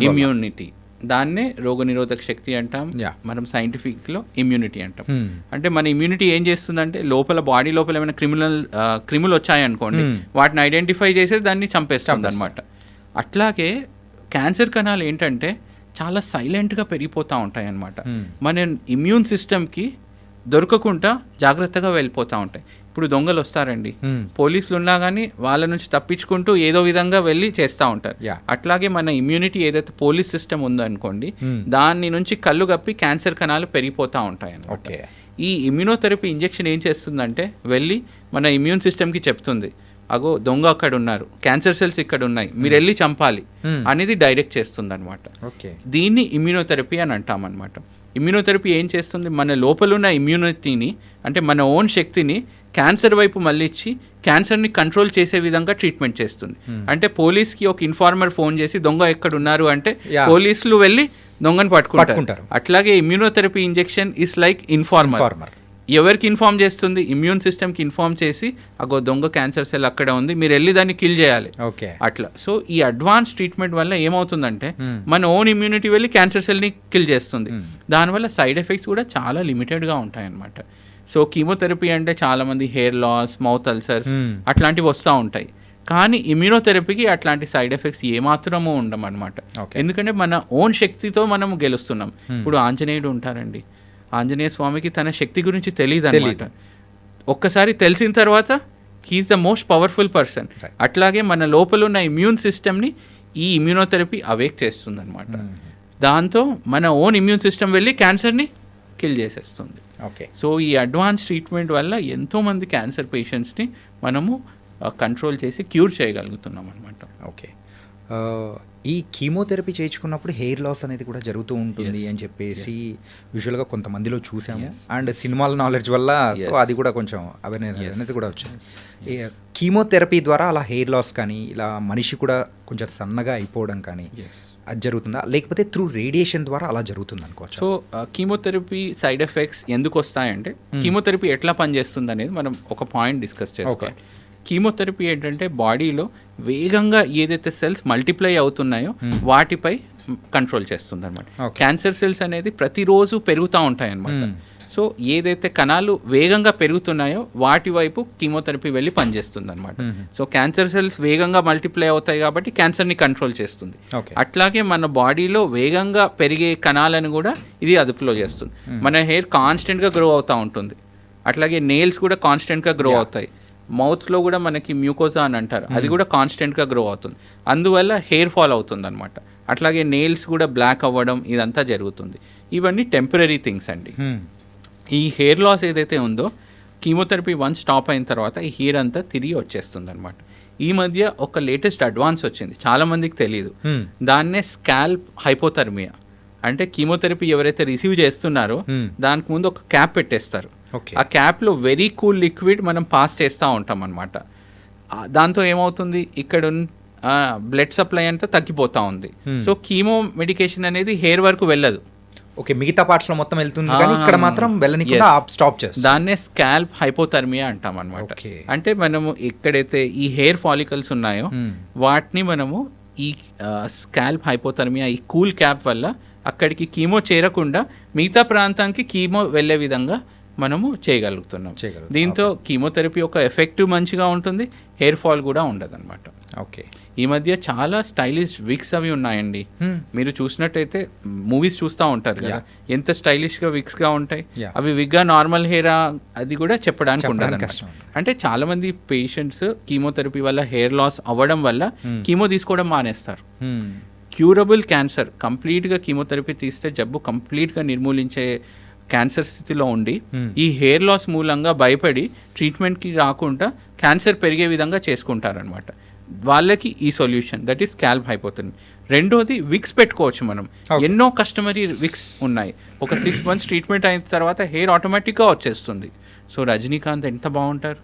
ఇమ్యూనిటీ. దాన్నే రోగనిరోధక శక్తి అంటాం, మనం సైంటిఫిక్లో ఇమ్యూనిటీ అంటాం. అంటే మన ఇమ్యూనిటీ ఏం చేస్తుందంటే లోపల బాడీ లోపల ఏమైనా క్రిములు వచ్చాయనుకోండి, వాటిని ఐడెంటిఫై చేసేసి దాన్ని చంపేస్తుంది అనమాట. అట్లాగే క్యాన్సర్ కణాలు ఏంటంటే చాలా సైలెంట్గా పెరిగిపోతూ ఉంటాయి అన్నమాట. మన ఇమ్యూన్ సిస్టమ్కి దొరకకుండా జాగ్రత్తగా వెళ్ళిపోతూ ఉంటాయి. ఇప్పుడు దొంగలు వస్తారండి, పోలీసులు ఉన్నా కానీ వాళ్ళ నుంచి తప్పించుకుంటూ ఏదో విధంగా వెళ్ళి చేస్తూ ఉంటారు. అట్లాగే మన ఇమ్యూనిటీ ఏదైతే పోలీస్ సిస్టమ్ ఉందో అనుకోండి, దాని నుంచి కళ్ళు కప్పి క్యాన్సర్ కణాలు పెరిగిపోతూ ఉంటాయి అన్నమాట. ఈ ఇమ్యూనోథెరపీ ఇంజెక్షన్ ఏం చేస్తుందంటే వెళ్ళి మన ఇమ్యూన్ సిస్టమ్కి చెప్తుంది, అగో దొంగ అక్కడ ఉన్నారు, క్యాన్సర్ సెల్స్ ఇక్కడ ఉన్నాయి, మీరు వెళ్ళి చంపాలి అనేది డైరెక్ట్ చేస్తుంది అనమాట. దీన్ని ఇమ్యూనోథెరపీ అని అంటాం అనమాట. ఇమ్యూనోథెరపీ ఏం చేస్తుంది, మన లోపల ఉన్న ఇమ్యూనిటీని అంటే మన ఓన్ శక్తిని క్యాన్సర్ వైపు మళ్ళించి క్యాన్సర్ని కంట్రోల్ చేసే విధంగా ట్రీట్మెంట్ చేస్తుంది. అంటే పోలీస్కి ఒక ఇన్ఫార్మర్ ఫోన్ చేసి దొంగ ఎక్కడ ఉన్నారు అంటే పోలీసులు వెళ్ళి దొంగను పట్టుకుంటారు. అట్లాగే immunotherapy injection is like informer. ఎవరికి ఇన్ఫార్మ్ చేస్తుంది? ఇమ్యూన్ సిస్టమ్కి ఇన్ఫార్మ్ చేసి అగో దొంగ క్యాన్సర్ సెల్ అక్కడ ఉంది, మీరు వెళ్ళి దాన్ని కిల్ చేయాలి అట్లా. సో ఈ అడ్వాన్స్ ట్రీట్మెంట్ వల్ల ఏమవుతుందంటే మన ఓన్ ఇమ్యూనిటీ వెళ్ళి క్యాన్సర్ సెల్ని కిల్ చేస్తుంది. దానివల్ల సైడ్ ఎఫెక్ట్స్ కూడా చాలా లిమిటెడ్గా ఉంటాయన్నమాట. సో కీమోథెరపీ అంటే చాలామంది హెయిర్ లాస్, మౌత్ అల్సర్స్ అట్లాంటివి వస్తూ ఉంటాయి. కానీ ఇమ్యూనోథెరపీకి అట్లాంటి సైడ్ ఎఫెక్ట్స్ ఏమాత్రమూ ఉండమన్నమాట. ఎందుకంటే మన ఓన్ శక్తితో మనం గెలుస్తున్నాం. ఇప్పుడు ఆంజనేయుడు ఉంటారండి, ఆంజనేయ స్వామికి తన శక్తి గురించి తెలియదు అనమాట. ఒక్కసారి తెలిసిన తర్వాత he is the most powerful person. అట్లాగే మన లోపల ఉన్న ఇమ్యూన్ సిస్టమ్ని ఈ ఇమ్యూనోథెరపీ అవేక్ చేస్తుంది అనమాట. దాంతో మన ఓన్ ఇమ్యూన్ సిస్టమ్ వెళ్ళి క్యాన్సర్ని కిల్ చేసేస్తుంది. సో ఈ అడ్వాన్స్ ట్రీట్మెంట్ వల్ల ఎంతోమంది క్యాన్సర్ పేషెంట్స్ని మనము కంట్రోల్ చేసి క్యూర్ చేయగలుగుతున్నాం అనమాట. ఓకే. ఈ కీమోథెరపీ చేయించుకున్నప్పుడు హెయిర్ లాస్ అనేది కూడా జరుగుతూ ఉంటుంది అని చెప్పేసి యూజువల్గా కొంతమందిలో చూసాము. అండ్ సినిమాల నాలెడ్జ్ వల్ల సో అది కూడా కొంచెం అవేర్నెస్ అనేది కూడా వచ్చింది. కీమోథెరపీ ద్వారా అలా హెయిర్ లాస్ కానీ ఇలా మనిషి కూడా కొంచెం సన్నగా అయిపోవడం కానీ అది జరుగుతుందా, లేకపోతే త్రూ రేడియేషన్ ద్వారా అలా జరుగుతుంది అనుకోవచ్చు? సో కీమోథెరపీ సైడ్ ఎఫెక్ట్స్ ఎందుకు వస్తాయంటే కీమోథెరపీ ఎట్లా పనిచేస్తుంది అనేది మనం ఒక పాయింట్ డిస్కస్ చేసుకోవాలి. కీమోథెరపీ ఏంటంటే బాడీలో వేగంగా ఏదైతే సెల్స్ మల్టిప్లై అవుతున్నాయో వాటిపై కంట్రోల్ చేస్తుంది అనమాట. క్యాన్సర్ సెల్స్ అనేది ప్రతిరోజు పెరుగుతూ ఉంటాయి అన్నమాట. సో ఏదైతే కణాలు వేగంగా పెరుగుతున్నాయో వాటి వైపు కీమోథెరపీ వెళ్ళి పనిచేస్తుంది అనమాట. సో క్యాన్సర్ సెల్స్ వేగంగా మల్టిప్లై అవుతాయి కాబట్టి క్యాన్సర్ని కంట్రోల్ చేస్తుంది. అట్లాగే మన బాడీలో వేగంగా పెరిగే కణాలను కూడా ఇది అదుపులో చేస్తుంది. మన హెయిర్ కాన్స్టెంట్గా గ్రో అవుతూ ఉంటుంది. అట్లాగే నెయిల్స్ కూడా కాన్స్టెంట్గా గ్రో అవుతాయి. మౌత్లో కూడా మనకి మ్యూకోజా అని అంటారు, అది కూడా కాన్స్టెంట్గా గ్రో అవుతుంది. అందువల్ల హెయిర్ ఫాల్ అవుతుంది అనమాట. అట్లాగే నెయిల్స్ కూడా బ్లాక్ అవ్వడం ఇదంతా జరుగుతుంది. ఇవన్నీ టెంపరీ థింగ్స్ అండి. ఈ హెయిర్ లాస్ ఏదైతే ఉందో కీమోథెరపీ వన్స్ స్టాప్ అయిన తర్వాత ఈ హెయిర్ అంతా తిరిగి వచ్చేస్తుంది అనమాట. ఈ మధ్య ఒక లేటెస్ట్ అడ్వాన్స్ వచ్చింది, చాలామందికి తెలియదు. దాన్నే స్కాల్ప్ హైపోథర్మియా. అంటే కీమోథెరపీ ఎవరైతే రిసీవ్ చేస్తున్నారో దానికి ముందు ఒక క్యాప్ పెట్టేస్తారు. ఆ క్యాప్లో వెరీ కూల్ లిక్విడ్ మనం పాస్ చేస్తూ ఉంటాం అనమాట. దాంతో ఏమవుతుంది, ఇక్కడ బ్లడ్ సప్లై అంతా తగ్గిపోతూ ఉంది. సో కీమో మెడికేషన్ అనేది హెయిర్ వరకు వెళ్ళదు. ఓకే, మిగతా పార్ట్స్లో మొత్తం వెళ్తుంది కానీ ఇక్కడ మాత్రం వెళ్ళనికుండా స్టాప్ చేస్తుంది. దాన్నే స్కాల్ప్ హైపోథర్మియా అంటాం అనమాట. అంటే మనము ఎక్కడైతే ఈ హెయిర్ ఫాలికల్స్ ఉన్నాయో వాటిని మనము ఈ స్కాల్ప్ హైపోథర్మియా ఈ కూల్ క్యాప్ వల్ల అక్కడికి కీమో చేరకుండా మిగతా ప్రాంతానికి కీమో వెళ్ళే విధంగా మనము చేయగలుగుతున్నాం. దీంతో కీమోథెరపీ యొక్క ఎఫెక్ట్ మంచిగా ఉంటుంది, హెయిర్ ఫాల్ కూడా ఉండదు అనమాట. ఓకే, ఈ మధ్య చాలా స్టైలిష్ విగ్స్ అవి ఉన్నాయండి. మీరు చూసినట్టయితే మూవీస్ చూస్తూ ఉంటారు కదా, ఎంత స్టైలిష్గా విగ్స్గా ఉంటాయి. అవి విగ్గా నార్మల్ హెయిర్ అది కూడా చెప్పడానికి ఉండదు. అంటే చాలా మంది పేషెంట్స్ కీమోథెరపీ వల్ల హెయిర్ లాస్ అవ్వడం వల్ల కీమో తీసుకోవడం మానేస్తారు. క్యూరబుల్ క్యాన్సర్ కంప్లీట్గా కీమోథెరపీ తీస్తే జబ్బు కంప్లీట్గా నిర్మూలించే క్యాన్సర్ స్థితిలో ఉండి ఈ హెయిర్ లాస్ మూలంగా భయపడి ట్రీట్మెంట్కి రాకుండా క్యాన్సర్ పెరిగే విధంగా చేసుకుంటారనమాట. వాళ్ళకి ఈ solution that is scalp hypothermia. రెండోది విక్స్ పెట్టుకోవచ్చు మనం. ఎన్నో కస్టమరీ విక్స్ ఉన్నాయి. ఒక 6 months ట్రీట్మెంట్ అయిన తర్వాత హెయిర్ ఆటోమేటిక్గా వచ్చేస్తుంది. సో రజనీకాంత్ ఎంత బాగుంటారు,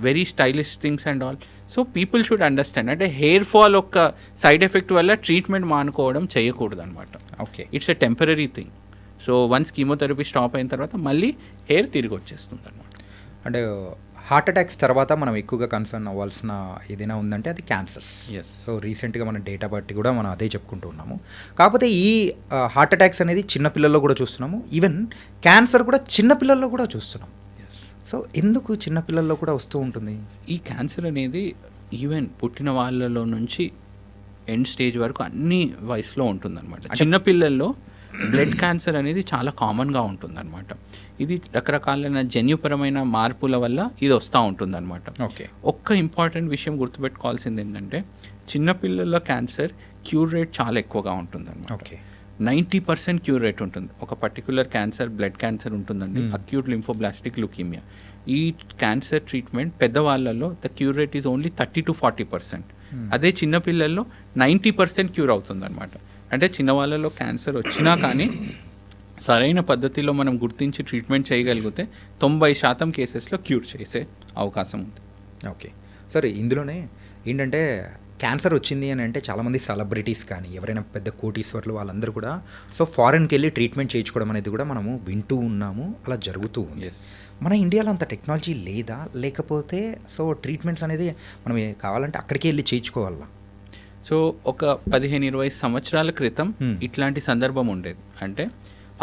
very stylish things and all. So people should understand అంటే హెయిర్ ఫాల్ ఒక సైడ్ ఎఫెక్ట్ వల్ల ట్రీట్మెంట్ మానుకోవడం చేయకూడదు అనమాట. Okay, it's a temporary thing. So once chemotherapy stop అయిన తర్వాత మళ్ళీ హెయిర్ తిరిగి వచ్చేస్తుంది అనమాట. అంటే హార్ట్ అటాక్స్ తర్వాత మనం ఎక్కువగా కన్సర్న్ అవ్వాల్సిన ఏదైనా ఉందంటే అది క్యాన్సర్స్. సో రీసెంట్గా మన డేటా బట్టి కూడా మనం అదే చెప్పుకుంటూ ఉన్నాము. కాకపోతే ఈ హార్ట్ అటాక్స్ అనేది చిన్నపిల్లల్లో కూడా చూస్తున్నాము, ఈవెన్ క్యాన్సర్ కూడా చిన్నపిల్లల్లో కూడా చూస్తున్నాం. సో ఎందుకు చిన్నపిల్లల్లో కూడా వస్తూ ఉంటుంది ఈ క్యాన్సర్ అనేది? ఈవెన్ పుట్టిన వాళ్ళలో నుంచి ఎండ్ స్టేజ్ వరకు అన్ని వయసులో ఉంటుందన్నమాట. చిన్నపిల్లల్లో బ్లడ్ క్యాన్సర్ అనేది చాలా కామన్గా ఉంటుందన్నమాట. ఇది రకరకాలైన జన్యుపరమైన మార్పుల వల్ల ఇది వస్తూ ఉంటుందన్నమాట. ఓకే, ఒక్క ఇంపార్టెంట్ విషయం గుర్తుపెట్టుకోవాల్సింది ఏంటంటే చిన్నపిల్లల్లో క్యాన్సర్ క్యూర్ రేట్ చాలా ఎక్కువగా ఉంటుందన్నమాట. ఓకే, 90% క్యూర్ రేట్ ఉంటుంది. ఒక పర్టికులర్ క్యాన్సర్ బ్లడ్ క్యాన్సర్ ఉంటుందండి, అక్యూట్ లింఫోబ్లాస్టిక్ లుకీమియా. ఈ క్యాన్సర్ ట్రీట్మెంట్ పెద్దవాళ్ళలో the cure rate is only 30 to 40%. అదే చిన్నపిల్లల్లో 90% క్యూర్ అవుతుందన్నమాట. అంటే చిన్నవాళ్ళలో క్యాన్సర్ వచ్చినా కానీ సరైన పద్ధతిలో మనం గుర్తించి ట్రీట్మెంట్ చేయగలిగితే 90% కేసెస్లో క్యూర్ చేసే అవకాశం ఉంది. ఓకే, సరే ఇందులోనే ఏంటంటే క్యాన్సర్ వచ్చింది అని అంటే చాలామంది సెలబ్రిటీస్ కానీ ఎవరైనా పెద్ద కోటీశ్వర్లు వాళ్ళందరూ కూడా సో ఫారెన్కి వెళ్ళి ట్రీట్మెంట్ చేయించుకోవడం అనేది కూడా మనము వింటూ ఉన్నాము, అలా జరుగుతూ ఉంది. మన ఇండియాలో అంత టెక్నాలజీ లేదా, లేకపోతే సో ట్రీట్మెంట్స్ అనేది మనం కావాలంటే అక్కడికి వెళ్ళి చేయించుకోవాలా? సో ఒక 15-20 సంవత్సరాల క్రితం ఇట్లాంటి సందర్భం ఉండేది. అంటే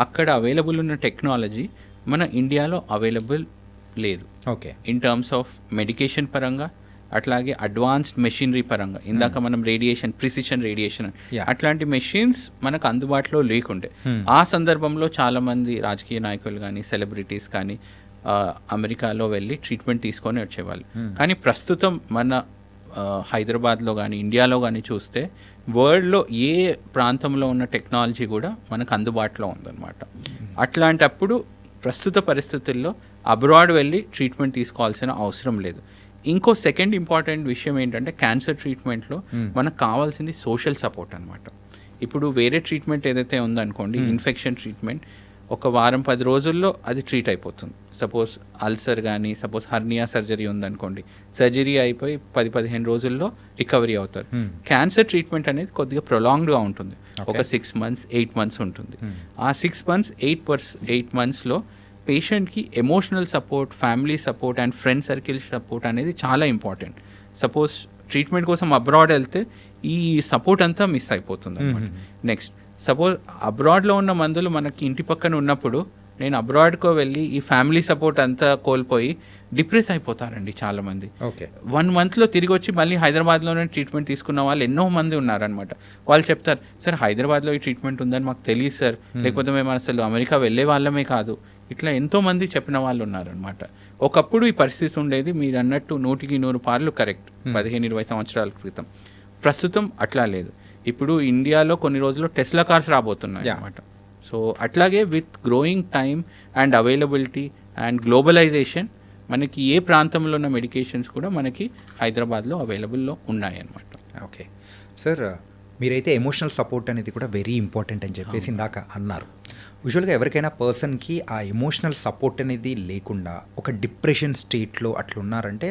అక్కడ అవైలబుల్ ఉన్న టెక్నాలజీ మన ఇండియాలో అవైలబుల్ లేదు. Okay, in terms of medication పరంగా, అట్లాగే అడ్వాన్స్డ్ మెషినరీ పరంగా. ఇందాక మనం రేడియేషన్, ప్రిసిషన్ రేడియేషన్ అట్లాంటి మెషిన్స్ మనకు అందుబాటులో లేకుండే. ఆ సందర్భంలో చాలామంది రాజకీయ నాయకులు కానీ సెలబ్రిటీస్ కానీ అమెరికాలో వెళ్ళి ట్రీట్మెంట్ తీసుకొని వచ్చేవాళ్ళు. కానీ ప్రస్తుతం మన హైదరాబాద్లో కానీ ఇండియాలో కానీ చూస్తే వరల్డ్లో ఏ ప్రాంతంలో ఉన్న టెక్నాలజీ కూడా మనకు అందుబాటులో ఉందన్నమాట. అట్లాంటప్పుడు ప్రస్తుత పరిస్థితుల్లో అబ్రాడ్ వెళ్ళి ట్రీట్మెంట్ తీసుకోవాల్సిన అవసరం లేదు. ఇంకో సెకండ్ ఇంపార్టెంట్ విషయం ఏంటంటే క్యాన్సర్ ట్రీట్మెంట్లో మనకు కావాల్సింది సోషల్ సపోర్ట్ అనమాట. ఇప్పుడు వేరే ట్రీట్మెంట్ ఏదైతే ఉందనుకోండి, ఇన్ఫెక్షన్ ట్రీట్మెంట్ ఒక వారం 10 రోజుల్లో అది ట్రీట్ అయిపోతుంది. సపోజ్ అల్సర్ కానీ, సపోజ్ హర్నియా సర్జరీ ఉందనుకోండి, సర్జరీ అయిపోయి 10-15 రోజుల్లో రికవరీ అవుతారు. క్యాన్సర్ ట్రీట్మెంట్ అనేది కొద్దిగా ప్రొలాంగ్డ్గా ఉంటుంది, ఒక 6 months 8 months ఉంటుంది. ఆ 6 months 8 monthsలో పేషెంట్కి emotional support, family support and friend circle support అనేది చాలా ఇంపార్టెంట్. సపోజ్ ట్రీట్మెంట్ కోసం అబ్రాడ్ వెళ్తే ఈ సపోర్ట్ అంతా మిస్ అయిపోతుంది అనమాట. నెక్స్ట్ సపోజ్ అబ్రాడ్లో ఉన్న మందులు మనకి ఇంటి పక్కన ఉన్నప్పుడు నేను అబ్రాడ్కో వెళ్ళి ఈ ఫ్యామిలీ సపోర్ట్ అంతా కోల్పోయి డిప్రెస్ అయిపోతారండి చాలామంది. ఓకే, 1 monthలో తిరిగి వచ్చి మళ్ళీ హైదరాబాద్లోనే ట్రీట్మెంట్ తీసుకున్న వాళ్ళు ఎన్నో మంది ఉన్నారనమాట. వాళ్ళు చెప్తారు, సార్ హైదరాబాద్లో ఈ ట్రీట్మెంట్ ఉందని మాకు తెలియదు సార్, లేకపోతే మేము అసలు అమెరికా వెళ్ళే వాళ్ళమే కాదు. ఇట్లా ఎంతోమంది చెప్పిన వాళ్ళు ఉన్నారనమాట. ఒకప్పుడు ఈ పరిస్థితి ఉండేది, మీరు అన్నట్టు 100% కరెక్ట్ 15-20 సంవత్సరాల క్రితం. ప్రస్తుతం అట్లా లేదు. ఇప్పుడు ఇండియాలో కొన్ని రోజుల్లో టెస్లా కార్స్ రాబోతున్నాయి అన్నమాట. సో అట్లాగే with growing time and availability and globalisation మనకి ఏ ప్రాంతంలో ఉన్న మెడికేషన్స్ కూడా మనకి హైదరాబాద్లో అవైలబుల్లో ఉన్నాయి అన్నమాట. ఓకే సార్, మీరైతే ఎమోషనల్ సపోర్ట్ అనేది కూడా వెరీ ఇంపార్టెంట్ అని చెప్పేసి ఇందాక అన్నారు. యూజువల్గా ఎవరికైనా పర్సన్కి ఆ ఎమోషనల్ సపోర్ట్ అనేది లేకుండా ఒక డిప్రెషన్ స్టేట్లో అట్లా ఉన్నారంటే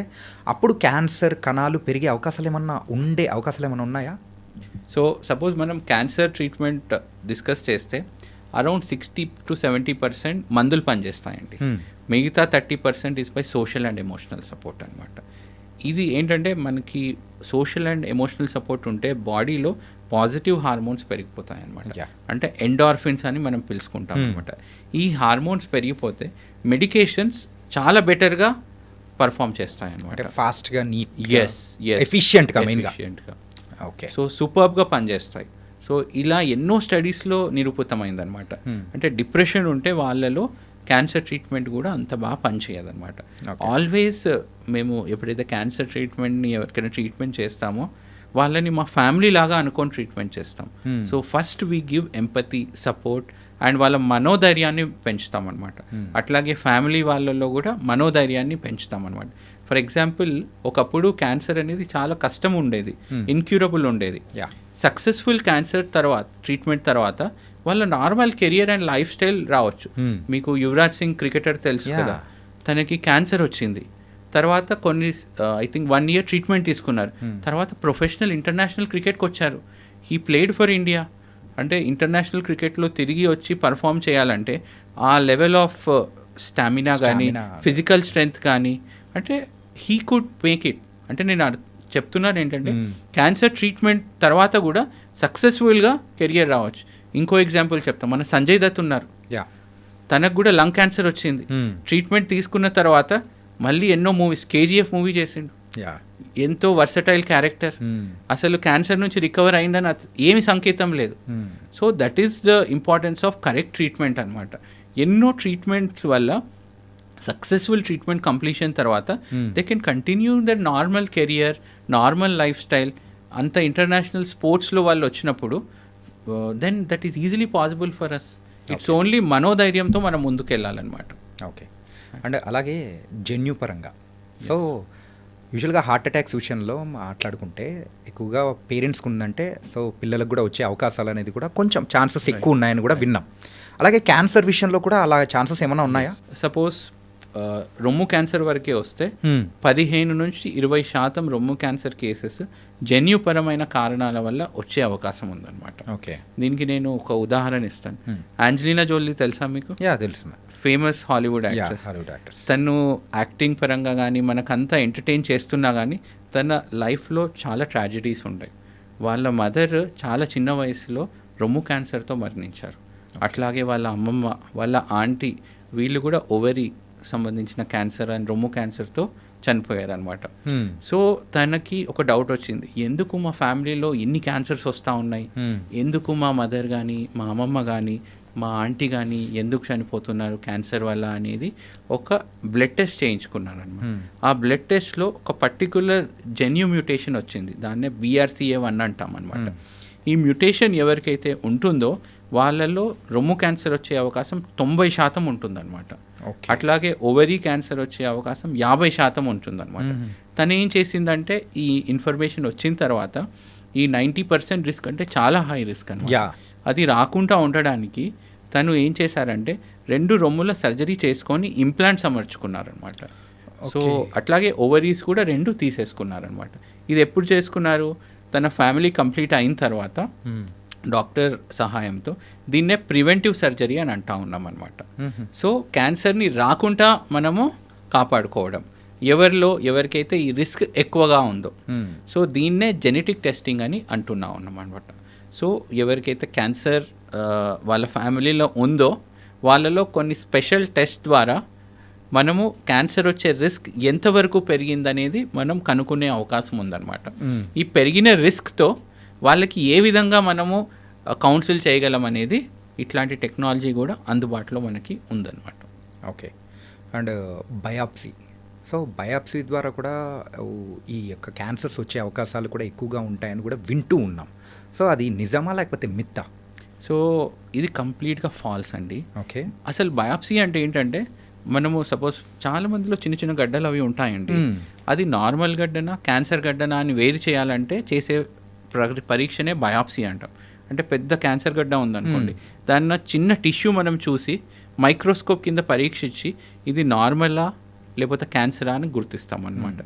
అప్పుడు క్యాన్సర్ కణాలు పెరిగే అవకాశాలు ఏమన్నా ఉన్నాయా? సో సపోజ్ మనం క్యాన్సర్ ట్రీట్మెంట్ డిస్కస్ చేస్తే అరౌండ్ 60-70% మందులు పనిచేస్తాయండి. మిగతా 30% is by social and emotional support అనమాట. ఇది ఏంటంటే మనకి సోషల్ అండ్ ఎమోషనల్ సపోర్ట్ ఉంటే బాడీలో పాజిటివ్ హార్మోన్స్ పెరిగిపోతాయి అనమాట. అంటే ఎండార్ఫిన్స్ అని మనం పిలుచుకుంటాం అనమాట. ఈ హార్మోన్స్ పెరిగిపోతే మెడికేషన్స్ చాలా బెటర్గా పర్ఫామ్ చేస్తాయి అనమాట. ఫాస్ట్గా, ఎఫిషియెంట్గా. ఓకే, సో సూపర్బ్గా పనిచేస్తాయి. సో ఇలా ఎన్నో స్టడీస్లో నిరూపితమైందనమాట. అంటే డిప్రెషన్ ఉంటే వాళ్ళలో క్యాన్సర్ ట్రీట్మెంట్ కూడా అంత బాగా పనిచేయదన్నమాట. ఆల్వేస్ మేము ఎప్పుడైతే క్యాన్సర్ ట్రీట్మెంట్ని ఎవరికైనా ట్రీట్మెంట్ చేస్తామో వాళ్ళని మా ఫ్యామిలీ లాగా అనుకొని ట్రీట్మెంట్ చేస్తాం. So first we give empathy, support and వాళ్ళ మనోధైర్యాన్ని పెంచుతాం అనమాట. అట్లాగే ఫ్యామిలీ వాళ్ళల్లో కూడా మనోధైర్యాన్ని పెంచుతాం అనమాట. ఫర్ ఎగ్జాంపుల్, ఒకప్పుడు క్యాన్సర్ అనేది చాలా కష్టం ఉండేది, ఇన్క్యూరబుల్ ఉండేది. సక్సెస్ఫుల్ క్యాన్సర్ తర్వాత, ట్రీట్మెంట్ తర్వాత వాళ్ళ normal career and life style రావచ్చు. మీకు యువరాజ్ సింగ్ క్రికెటర్ తెలుసు కదా, తనకి క్యాన్సర్ వచ్చింది. తర్వాత కొన్ని ఐ థింక్ 1 year ట్రీట్మెంట్ తీసుకున్నారు. తర్వాత ప్రొఫెషనల్ ఇంటర్నేషనల్ క్రికెట్కి వచ్చారు. He played for India. అంటే ఇంటర్నేషనల్ క్రికెట్లో తిరిగి వచ్చి పర్ఫామ్ చేయాలంటే ఆ లెవెల్ ఆఫ్ స్టామినా కానీ, ఫిజికల్ స్ట్రెంగ్త్ కానీ, అంటే హీ కుడ్ మేక్ ఇట్. అంటే నేను చెప్తున్నాను ఏంటంటే క్యాన్సర్ ట్రీట్మెంట్ తర్వాత కూడా సక్సెస్ఫుల్గా కెరియర్ రావచ్చు. ఇంకో ఎగ్జాంపుల్ చెప్తాం, మన సంజయ్ దత్ ఉన్నారు, తనకు కూడా లంగ్ క్యాన్సర్ వచ్చింది. ట్రీట్మెంట్ తీసుకున్న తర్వాత మళ్ళీ ఎన్నో మూవీస్, KGF మూవీ చేసిండు, ఎంతో వర్సటైల్ క్యారెక్టర్. అసలు క్యాన్సర్ నుంచి రికవర్ అయిందని ఏమి సంకేతం లేదు. So that is the importance of correct treatment అనమాట. ఎన్నో ట్రీట్మెంట్స్ వల్ల సక్సెస్ఫుల్ ట్రీట్మెంట్ కంప్లీషన్ తర్వాత they can continue the normal career, normal life style. అంత ఇంటర్నేషనల్ స్పోర్ట్స్లో వాళ్ళు వచ్చినప్పుడు then that is easily possible for us. It's only మనోధైర్యంతో మనం ముందుకు వెళ్ళాలన్నమాట. ఓకే, అండ్ అలాగే జన్యుపరంగా సో యూజువల్గా హార్ట్ అటాక్స్ విషయంలో మాట్లాడుకుంటే ఎక్కువగా పేరెంట్స్కి ఉందంటే సో పిల్లలకు కూడా వచ్చే అవకాశాలు అనేది కూడా కొంచెం ఛాన్సెస్ ఎక్కువ ఉన్నాయని కూడా విన్నాం. అలాగే క్యాన్సర్ విషయంలో కూడా అలా ఛాన్సెస్ ఏమైనా ఉన్నాయా? సపోజ్ రొమ్ము క్యాన్సర్ వరకే వస్తే 15-20% రొమ్ము క్యాన్సర్ కేసెస్ జన్యుపరమైన కారణాల వల్ల వచ్చే అవకాశం ఉందన్నమాట. ఓకే, దీనికి నేను ఒక ఉదాహరణ ఇస్తాను. ఆంజలీనా జోలీ తెలుసా మీకు? తెలుసు, ఫేమస్ హాలీవుడ్ యాక్ట్రెస్. తను యాక్టింగ్ పరంగా కానీ మనకంతా ఎంటర్టైన్ చేస్తున్నా కానీ తన లైఫ్లో చాలా ట్రాజడీస్ ఉంటాయి. వాళ్ళ మదర్ చాలా చిన్న వయసులో రొమ్ము క్యాన్సర్తో మరణించారు. అట్లాగే వాళ్ళ అమ్మమ్మ, వాళ్ళ ఆంటీ, వీళ్ళు కూడా ఓవరీ సంబంధించిన క్యాన్సర్ అండ్ రొమ్ము క్యాన్సర్తో చనిపోయారు అనమాట. సో తనకి ఒక డౌట్ వచ్చింది, ఎందుకు మా ఫ్యామిలీలో ఎన్ని క్యాన్సర్స్ వస్తూ ఉన్నాయి, ఎందుకు మా మదర్ కానీ, మా అమ్మమ్మ కానీ, మా ఆంటీ కానీ ఎందుకు చనిపోతున్నారు క్యాన్సర్ వల్ల అనేది ఒక బ్లడ్ టెస్ట్ చేయించుకున్నాను అనమాట. ఆ బ్లడ్ టెస్ట్లో ఒక పర్టికులర్ జెన్యు మ్యూటేషన్ వచ్చింది, దాన్నే BRCA1 అంటాం అనమాట. ఈ మ్యూటేషన్ ఎవరికైతే ఉంటుందో వాళ్ళల్లో రొమ్ము క్యాన్సర్ వచ్చే అవకాశం 90% ఉంటుందన్నమాట. అట్లాగే ఓవరీ క్యాన్సర్ వచ్చే అవకాశం 50% ఉంటుందన్నమాట. తను ఏం చేసిందంటే ఈ ఇన్ఫర్మేషన్ వచ్చిన తర్వాత ఈ 90% రిస్క్ అంటే చాలా హై రిస్క్ అనమాట. Yeah. అది రాకుండా ఉండడానికి తను ఏం చేశారంటే 2 రొమ్ముల సర్జరీ చేసుకొని ఇంప్లాంట్స్ అమర్చుకున్నారనమాట. సో అట్లాగే ఓవరీస్ కూడా 2 తీసేసుకున్నారనమాట. ఇది ఎప్పుడు చేసుకున్నారు? తన ఫ్యామిలీ కంప్లీట్ అయిన తర్వాత డాక్టర్ సహాయంతో. దీన్నే ప్రివెంటివ్ సర్జరీ అని అంటా ఉన్నాం అనమాట. సో క్యాన్సర్ని రాకుండా మనము కాపాడుకోవడం, ఎవరికైతే ఈ రిస్క్ ఎక్కువగా ఉందో. సో దీన్నే జెనెటిక్ టెస్టింగ్ అని అంటున్నాం అన్నమాట. సో ఎవరికైతే క్యాన్సర్ వాళ్ళ ఫ్యామిలీలో ఉందో వాళ్ళలో కొన్ని స్పెషల్ టెస్ట్ ద్వారా మనము క్యాన్సర్ వచ్చే రిస్క్ ఎంతవరకు పెరిగిందనేది మనం కనుక్కునే అవకాశం ఉందన్నమాట. ఈ పెరిగిన రిస్క్తో వాళ్ళకి ఏ విధంగా మనము కౌన్సిల్ చేయగలం అనేది ఇట్లాంటి టెక్నాలజీ కూడా అందుబాటులో మనకి ఉందన్నమాట. Okay. And biopsy. So biopsy ద్వారా కూడా ఈ యొక్క క్యాన్సర్స్ వచ్చే అవకాశాలు కూడా ఎక్కువగా ఉంటాయని కూడా వింటూ ఉన్నాం. సో అది నిజమా లేకపోతే మిత్తా? సో ఇది కంప్లీట్గా ఫాల్స్ అండి. ఓకే. అసలు బయాప్సీ అంటే ఏంటంటే మనము సపోజ్ చాలా మందిలో చిన్న చిన్న గడ్డలు అవి ఉంటాయండి. అది నార్మల్ గడ్డనా క్యాన్సర్ గడ్డనా అని వేరు చేయాలంటే చేసే పరీక్షనే బయాప్సీ అంటాం. అంటే పెద్ద క్యాన్సర్ గడ్డ ఉందనుకోండి, దాన్ని చిన్న టిష్యూ మనం చూసి మైక్రోస్కోప్ కింద పరీక్షించి ఇది నార్మలా లేకపోతే క్యాన్సరా అని గుర్తిస్తాం అన్నమాట.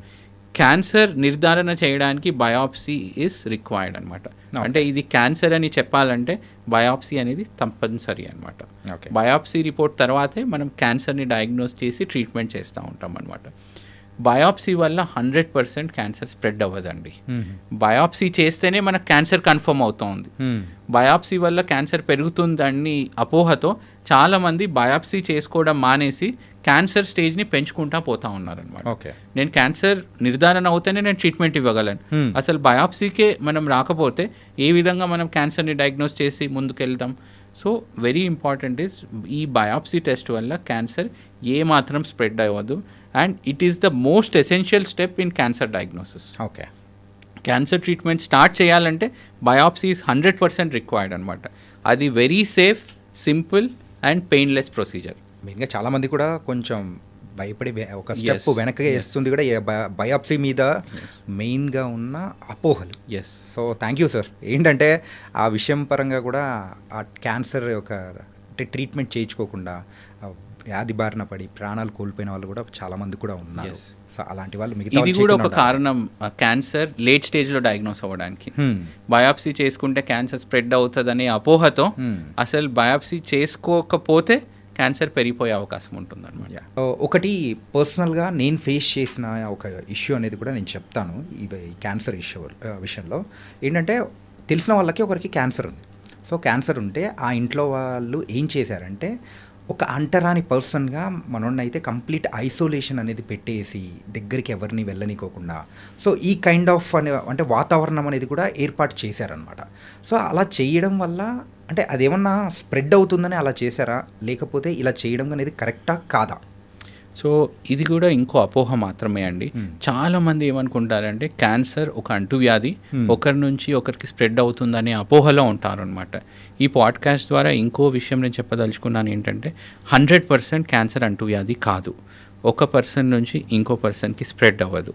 క్యాన్సర్ నిర్ధారణ చేయడానికి బయాప్సీ ఈజ్ రిక్వైర్డ్ అనమాట. అంటే ఇది క్యాన్సర్ అని చెప్పాలంటే బయాప్సీ అనేది తప్పనిసరి అనమాట. బయాప్సీ రిపోర్ట్ తర్వాతే మనం క్యాన్సర్ని డయాగ్నోస్ చేసి ట్రీట్మెంట్ చేస్తూ ఉంటాం అనమాట. బయాప్సీ వల్ల 100% క్యాన్సర్ స్ప్రెడ్ అవ్వదండి. బయాప్సీ చేస్తేనే మనకు క్యాన్సర్ కన్ఫర్మ్ అవుతుంది. బయాప్సీ వల్ల క్యాన్సర్ పెరుగుతుందని అపోహతో చాలామంది బయాప్సీ చేసుకోవడం మానేసి క్యాన్సర్ స్టేజ్ని పెంచుకుంటా పోతా ఉన్నారనమాట. ఓకే. నేను క్యాన్సర్ నిర్ధారణ అవుతేనే నేను ట్రీట్మెంట్ ఇవ్వగలను. అసలు బయాప్సీకే మనం రాకపోతే ఏ విధంగా మనం క్యాన్సర్ని డయాగ్నోస్ చేసి ముందుకెళ్తాం? సో వెరీ ఇంపార్టెంట్ ఇస్ ఈ బయాప్సీ టెస్ట్ వల్ల క్యాన్సర్ ఏ మాత్రం స్ప్రెడ్ అవ్వదు. And it is the most essential step in cancer diagnosis. Okay. Cancer treatment start చేయాలంటే బయాప్సీ ఈజ్ 100% రిక్వైర్డ్ అనమాట. అది very safe, simple and painless procedure. మెయిన్గా చాలామంది కూడా కొంచెం భయపడి ఒక స్టెప్ వెనక్కి వేస్తుంది కూడా బయాప్సీ మీద మెయిన్గా ఉన్న అపోహలు. Yes. So thank you sir. ఏంటంటే ఆ విషయం పరంగా కూడా ఆ క్యాన్సర్ యొక్క అంటే ట్రీట్మెంట్ చేయించుకోకుండా వ్యాధి బారిన పడి ప్రాణాలు కోల్పోయిన వాళ్ళు కూడా చాలామంది కూడా ఉన్నారు. సో అలాంటి వాళ్ళు మిగతా ఇది కూడా ఒక కారణం క్యాన్సర్ లేట్ స్టేజ్లో డయాగ్నోస్ అవ్వడానికి. బయాప్సీ చేసుకుంటే క్యాన్సర్ స్ప్రెడ్ అవుతుందనే అపోహతో అసలు బయాప్సీ చేసుకోకపోతే క్యాన్సర్ పెరిగిపోయే అవకాశం ఉంటుందన్నమాట. ఒకటి పర్సనల్గా నేను ఫేస్ చేసిన ఒక ఇష్యూ అనేది కూడా నేను చెప్తాను. ఇవి క్యాన్సర్ ఇష్యూ విషయంలో ఏంటంటే తెలిసిన వాళ్ళకి ఒకరికి క్యాన్సర్ ఉంది. సో క్యాన్సర్ ఉంటే ఆ ఇంట్లో వాళ్ళు ఏం చేశారంటే ఒక అంటరాని పర్సన్గా మనోడినైతే కంప్లీట్ ఐసోలేషన్ అనేది పెట్టేసి దగ్గరికి ఎవరిని వెళ్ళనికోకుండా సో ఈ కైండ్ ఆఫ్ అంటే వాతావరణం అనేది కూడా ఏర్పాటు చేశారనమాట. సో అలా చేయడం వల్ల అంటే అదేమన్నా స్ప్రెడ్ అవుతుందని అలా చేశారా లేకపోతే ఇలా చేయడం అనేది కరెక్టా కాదా? సో ఇది కూడా ఇంకో అపోహ మాత్రమే అండి. చాలామంది ఏమనుకుంటారంటే క్యాన్సర్ ఒక అంటువ్యాధి, ఒకరి నుంచి ఒకరికి స్ప్రెడ్ అవుతుందనే అపోహలో ఉంటారు అనమాట. ఈ పాడ్కాస్ట్ ద్వారా ఇంకో విషయం నేను చెప్పదలుచుకున్నాను ఏంటంటే 100% క్యాన్సర్ అంటువ్యాధి కాదు. ఒక పర్సన్ నుంచి ఇంకో పర్సన్కి స్ప్రెడ్ అవ్వదు.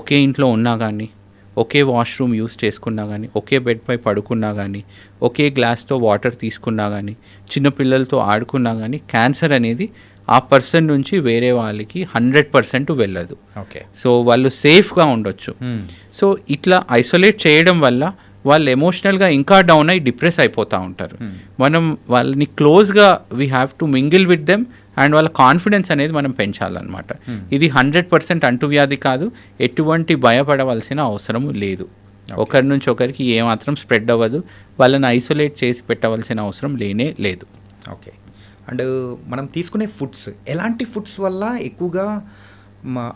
ఒకే ఇంట్లో ఉన్నా కానీ, ఒకే వాష్రూమ్ యూస్ చేసుకున్నా కానీ, ఒకే బెడ్పై పడుకున్నా కానీ, ఒకే గ్లాస్తో వాటర్ తీసుకున్నా కానీ, చిన్నపిల్లలతో ఆడుకున్నా కానీ క్యాన్సర్ అనేది ఆ పర్సన్ నుంచి వేరే వాళ్ళకి 100% వెళ్ళదు. ఓకే. సో వాళ్ళు సేఫ్గా ఉండొచ్చు. సో ఇట్లా ఐసోలేట్ చేయడం వల్ల వాళ్ళు ఎమోషనల్గా ఇంకా డౌన్ అయ్యి డిప్రెస్ అయిపోతూ ఉంటారు. మనం వాళ్ళని క్లోజ్గా we have to mingle with them and వాళ్ళ కాన్ఫిడెన్స్ అనేది మనం పెంచాలన్నమాట. ఇది 100% అంటువ్యాధి కాదు, ఎటువంటి భయపడవలసిన అవసరం లేదు. ఒకరి నుంచి ఒకరికి ఏమాత్రం స్ప్రెడ్ అవ్వదు, వాళ్ళని ఐసోలేట్ చేసి పెట్టవలసిన అవసరం లేనే లేదు. ఓకే. అండ్ మనం తీసుకునే ఫుడ్స్ ఎలాంటి ఫుడ్స్ వల్ల ఎక్కువగా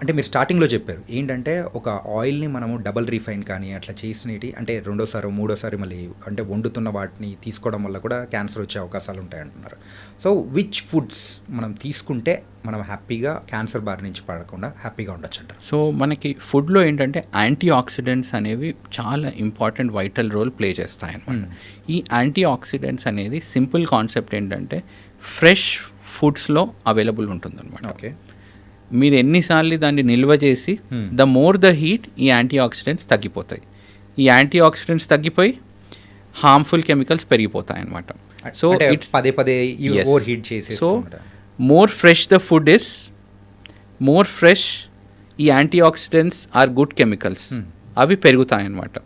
అంటే మీరు స్టార్టింగ్లో చెప్పారు ఏంటంటే ఒక ఆయిల్ని మనము డబల్ రీఫైన్ కానీ అట్లా చేసినవి అంటే రెండోసారి మూడోసారి మళ్ళీ అంటే వండుతున్న వాటిని తీసుకోవడం వల్ల కూడా క్యాన్సర్ వచ్చే అవకాశాలు ఉంటాయంటున్నారు. సో విచ్ ఫుడ్స్ మనం తీసుకుంటే మనం హ్యాపీగా క్యాన్సర్ బారి నుంచి పడకుండా హ్యాపీగా ఉండొచ్చు అంటారు? సో మనకి ఫుడ్లో ఏంటంటే యాంటీ ఆక్సిడెంట్స్ అనేవి చాలా ఇంపార్టెంట్ వైటల్ రోల్ ప్లే చేస్తాయి అన్నమాట. ఈ యాంటీ ఆక్సిడెంట్స్ అనేది సింపుల్ కాన్సెప్ట్ ఏంటంటే ఫ్రెష్ ఫుడ్స్లో అవైలబుల్ ఉంటుందన్నమాట. ఓకే. మీరు ఎన్నిసార్లు దాన్ని నిల్వ చేసి ద మోర్ ద హీట్ ఈ యాంటీ ఆక్సిడెంట్స్ తగ్గిపోతాయి. ఈ యాంటీ ఆక్సిడెంట్స్ తగ్గిపోయి హార్మ్ఫుల్ కెమికల్స్ పెరిగిపోతాయి అన్నమాట. సో ఇట్స్ పదే పదే ఓవర్ హీట్ చేసి so more fresh the food is, more fresh ఈ antioxidants are good chemicals అవి పెరుగుతాయి అన్నమాట.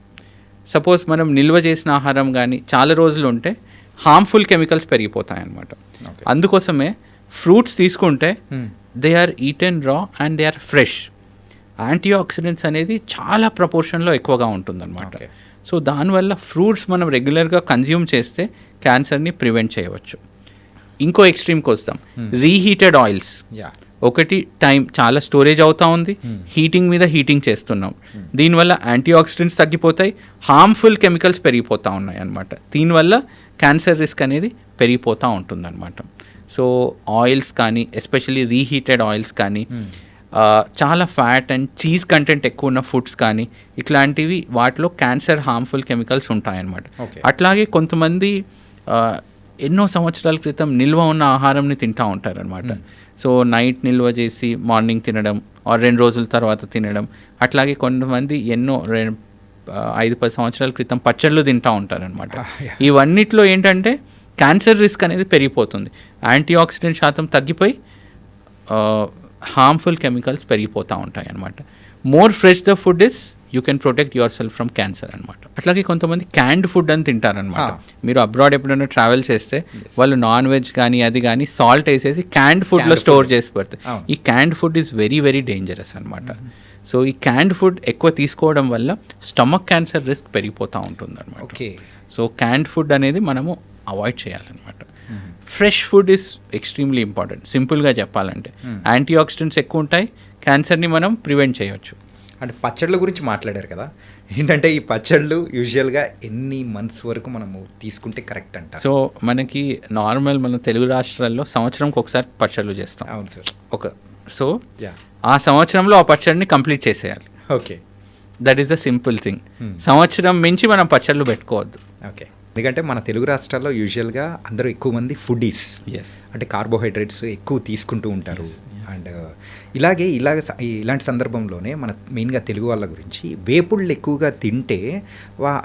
సపోజ్ మనం నిల్వ చేసిన ఆహారం కానీ చాలా రోజులు ఉంటే హార్మ్ఫుల్ కెమికల్స్ పెరిగిపోతాయి అన్నమాట. అందుకోసమే ఫ్రూట్స్ తీసుకుంటే they are eaten raw and they are fresh. Antioxidants అనేది చాలా ప్రపోర్షన్లో ఎక్కువగా ఉంటుందన్నమాట. సో దానివల్ల ఫ్రూట్స్ మనం రెగ్యులర్గా కన్జ్యూమ్ చేస్తే క్యాన్సర్ని ప్రివెంట్ చేయవచ్చు. ఇంకో ఎక్స్ట్రీమ్కి వస్తాం, రీహీటెడ్ ఆయిల్స్. ఒకటి టైం చాలా స్టోరేజ్ అవుతా ఉంది, హీటింగ్ మీద హీటింగ్ చేస్తున్నాం, దీనివల్ల యాంటీ ఆక్సిడెంట్స్ తగ్గిపోతాయి, హార్మ్ఫుల్ కెమికల్స్ పెరిగిపోతూ ఉన్నాయి అన్నమాట. దీనివల్ల క్యాన్సర్ రిస్క్ అనేది పెరిగిపోతూ ఉంటుందన్నమాట. సో ఆయిల్స్ కానీ, ఎస్పెషల్లీ రీహీటెడ్ ఆయిల్స్ కానీ, చాలా ఫ్యాట్ అండ్ చీజ్ కంటెంట్ ఎక్కువ ఉన్న ఫుడ్స్ కానీ ఇట్లాంటివి వాటిలో క్యాన్సర్ హార్మ్ఫుల్ కెమికల్స్ ఉంటాయన్నమాట. అట్లాగే కొంతమంది ఎన్నో సంవత్సరాల క్రితం నిల్వ ఉన్న ఆహారంని తింటూ ఉంటారనమాట. సో నైట్ నిల్వ చేసి మార్నింగ్ తినడం, 2 రోజుల తర్వాత తినడం. అట్లాగే కొంతమంది ఎన్నో 5-10 సంవత్సరాల క్రితం పచ్చళ్ళు తింటూ ఉంటారనమాట. ఇవన్నిట్లో ఏంటంటే క్యాన్సర్ రిస్క్ అనేది పెరిగిపోతుంది. యాంటీ ఆక్సిడెంట్ శాతం తగ్గిపోయి హార్మ్ఫుల్ కెమికల్స్ పెరిగిపోతూ ఉంటాయి అన్నమాట. More fresh the food is, you can protect your self from cancer అనమాట. అట్లాగే కొంతమంది క్యాండ్ ఫుడ్ అని తింటారనమాట. మీరు అబ్రాడ్ ఎప్పుడైనా ట్రావెల్ చేస్తే వాళ్ళు నాన్ వెజ్ కానీ అది కానీ సాల్ట్ వేసేసి క్యాండ్ ఫుడ్లో స్టోర్ చేసి పెడతాయి. ఈ canned food is very very dangerous అనమాట. సో ఈ క్యాండ్ ఫుడ్ ఎక్కువ తీసుకోవడం వల్ల స్టమక్ క్యాన్సర్ రిస్క్ పెరిగిపోతూ ఉంటుంది అనమాట. సో క్యాండ్ ఫుడ్ అనేది మనము అవాయిడ్ చేయాలన్నమాట. Fresh food is extremely important. సింపుల్గా చెప్పాలంటే యాంటీ ఆక్సిడెంట్స్ ఎక్కువ ఉంటాయి, క్యాన్సర్ని మనం ప్రివెంట్ చేయవచ్చు. అంటే పచ్చళ్ళ గురించి మాట్లాడారు కదా, ఏంటంటే ఈ పచ్చళ్ళు యూజువల్గా ఎన్ని మంత్స్ వరకు మనము తీసుకుంటే కరెక్ట్ అంట? సో మనకి నార్మల్ మన తెలుగు రాష్ట్రాల్లో సంవత్సరంకి ఒకసారి పచ్చళ్ళు చేస్తాం. అవును సార్. సో ఆ సంవత్సరంలో ఆ పచ్చడిని కంప్లీట్ చేసేయాలి. Okay, that is the simple thing. సంవత్సరం మించి మనం పచ్చళ్ళు పెట్టుకోవద్దు. ఓకే, ఎందుకంటే మన తెలుగు రాష్ట్రాల్లో యూజువల్గా అందరూ ఎక్కువ మంది ఫుడీస్, అంటే కార్బోహైడ్రేట్స్ ఎక్కువ తీసుకుంటూ ఉంటారు. అండ్ ఇలాంటి సందర్భంలోనే మన మెయిన్గా తెలుగు వాళ్ళ గురించి వేపుళ్ళు ఎక్కువగా తింటే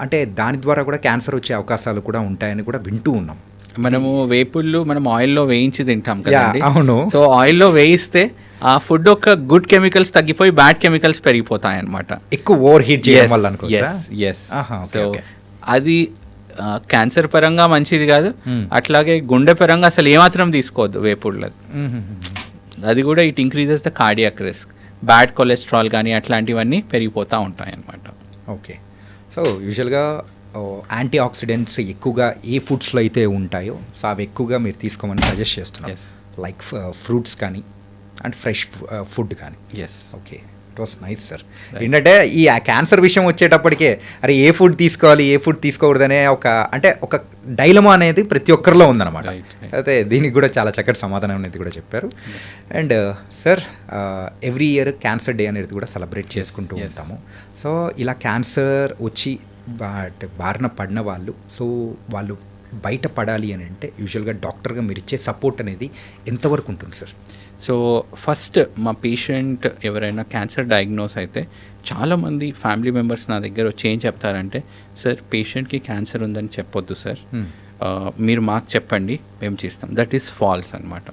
అంటే దాని ద్వారా కూడా క్యాన్సర్ వచ్చే అవకాశాలు కూడా ఉంటాయని కూడా వింటూ ఉన్నాం. మనము వేపుళ్ళు మనం ఆయిల్లో వేయించి తింటాం కదండి. అవును. సో ఆయిల్లో వేయిస్తే ఆ ఫుడ్ యొక్క గుడ్ కెమికల్స్ తగ్గిపోయి బ్యాడ్ కెమికల్స్ పెరిగిపోతాయి అన్నమాట. ఎక్కువ ఓవర్ హీట్ చేయడం వల్ల అనుకోవచ్చా? సో అది క్యాన్సర్ పరంగా మంచిది కాదు. అట్లాగే గుండె పరంగా అసలు ఏమాత్రం తీసుకోవద్దు వేపుళ్ళది. అది కూడా it increases the cardiac risk. Bad cholesterol కానీ అట్లాంటివన్నీ పెరిగిపోతూ ఉంటాయి అన్నమాట. ఓకే, సో యూజువల్గా యాంటీ ఆక్సిడెంట్స్ ఎక్కువగా ఏ ఫుడ్స్లో అయితే ఉంటాయో సో అవి ఎక్కువగా మీరు తీసుకోమని సజెస్ట్ చేస్తున్నారు. లైక్ ఫ్రూట్స్ కానీ అండ్ ఫ్రెష్ ఫుడ్ కానీ. Okay, it was nice sir. ఏంటంటే ఈ క్యాన్సర్ విషయం వచ్చేటప్పటికే అరే ఏ ఫుడ్ తీసుకోవాలి ఏ ఫుడ్ తీసుకోకూడదనే ఒక డైలమా అనేది ప్రతి ఒక్కరిలో ఉందన్నమాట. అయితే దీనికి కూడా చాలా చక్కటి సమాధానం అనేది కూడా చెప్పారు. And sir, every year cancer day అనేది కూడా సెలబ్రేట్ చేసుకుంటూ ఉంటాము. సో ఇలా క్యాన్సర్ వచ్చి బారిన పడిన వాళ్ళు, సో వాళ్ళు బయటపడాలి అని అంటే యూజువల్గా డాక్టర్గా మీరు ఇచ్చే సపోర్ట్ అనేది ఎంతవరకు ఉంటుంది సార్? సో ఫస్ట్ మా పేషెంట్ ఎవరైనా క్యాన్సర్ డయాగ్నోస్ అయితే చాలామంది ఫ్యామిలీ మెంబర్స్ నా దగ్గర వచ్చి ఏం చెప్తారంటే, సార్ పేషెంట్కి క్యాన్సర్ ఉందని చెప్పొద్దు సార్, మీరు మాకు చెప్పండి మేము చేస్తాం. దట్ ఈస్ ఫాల్స్ అనమాట.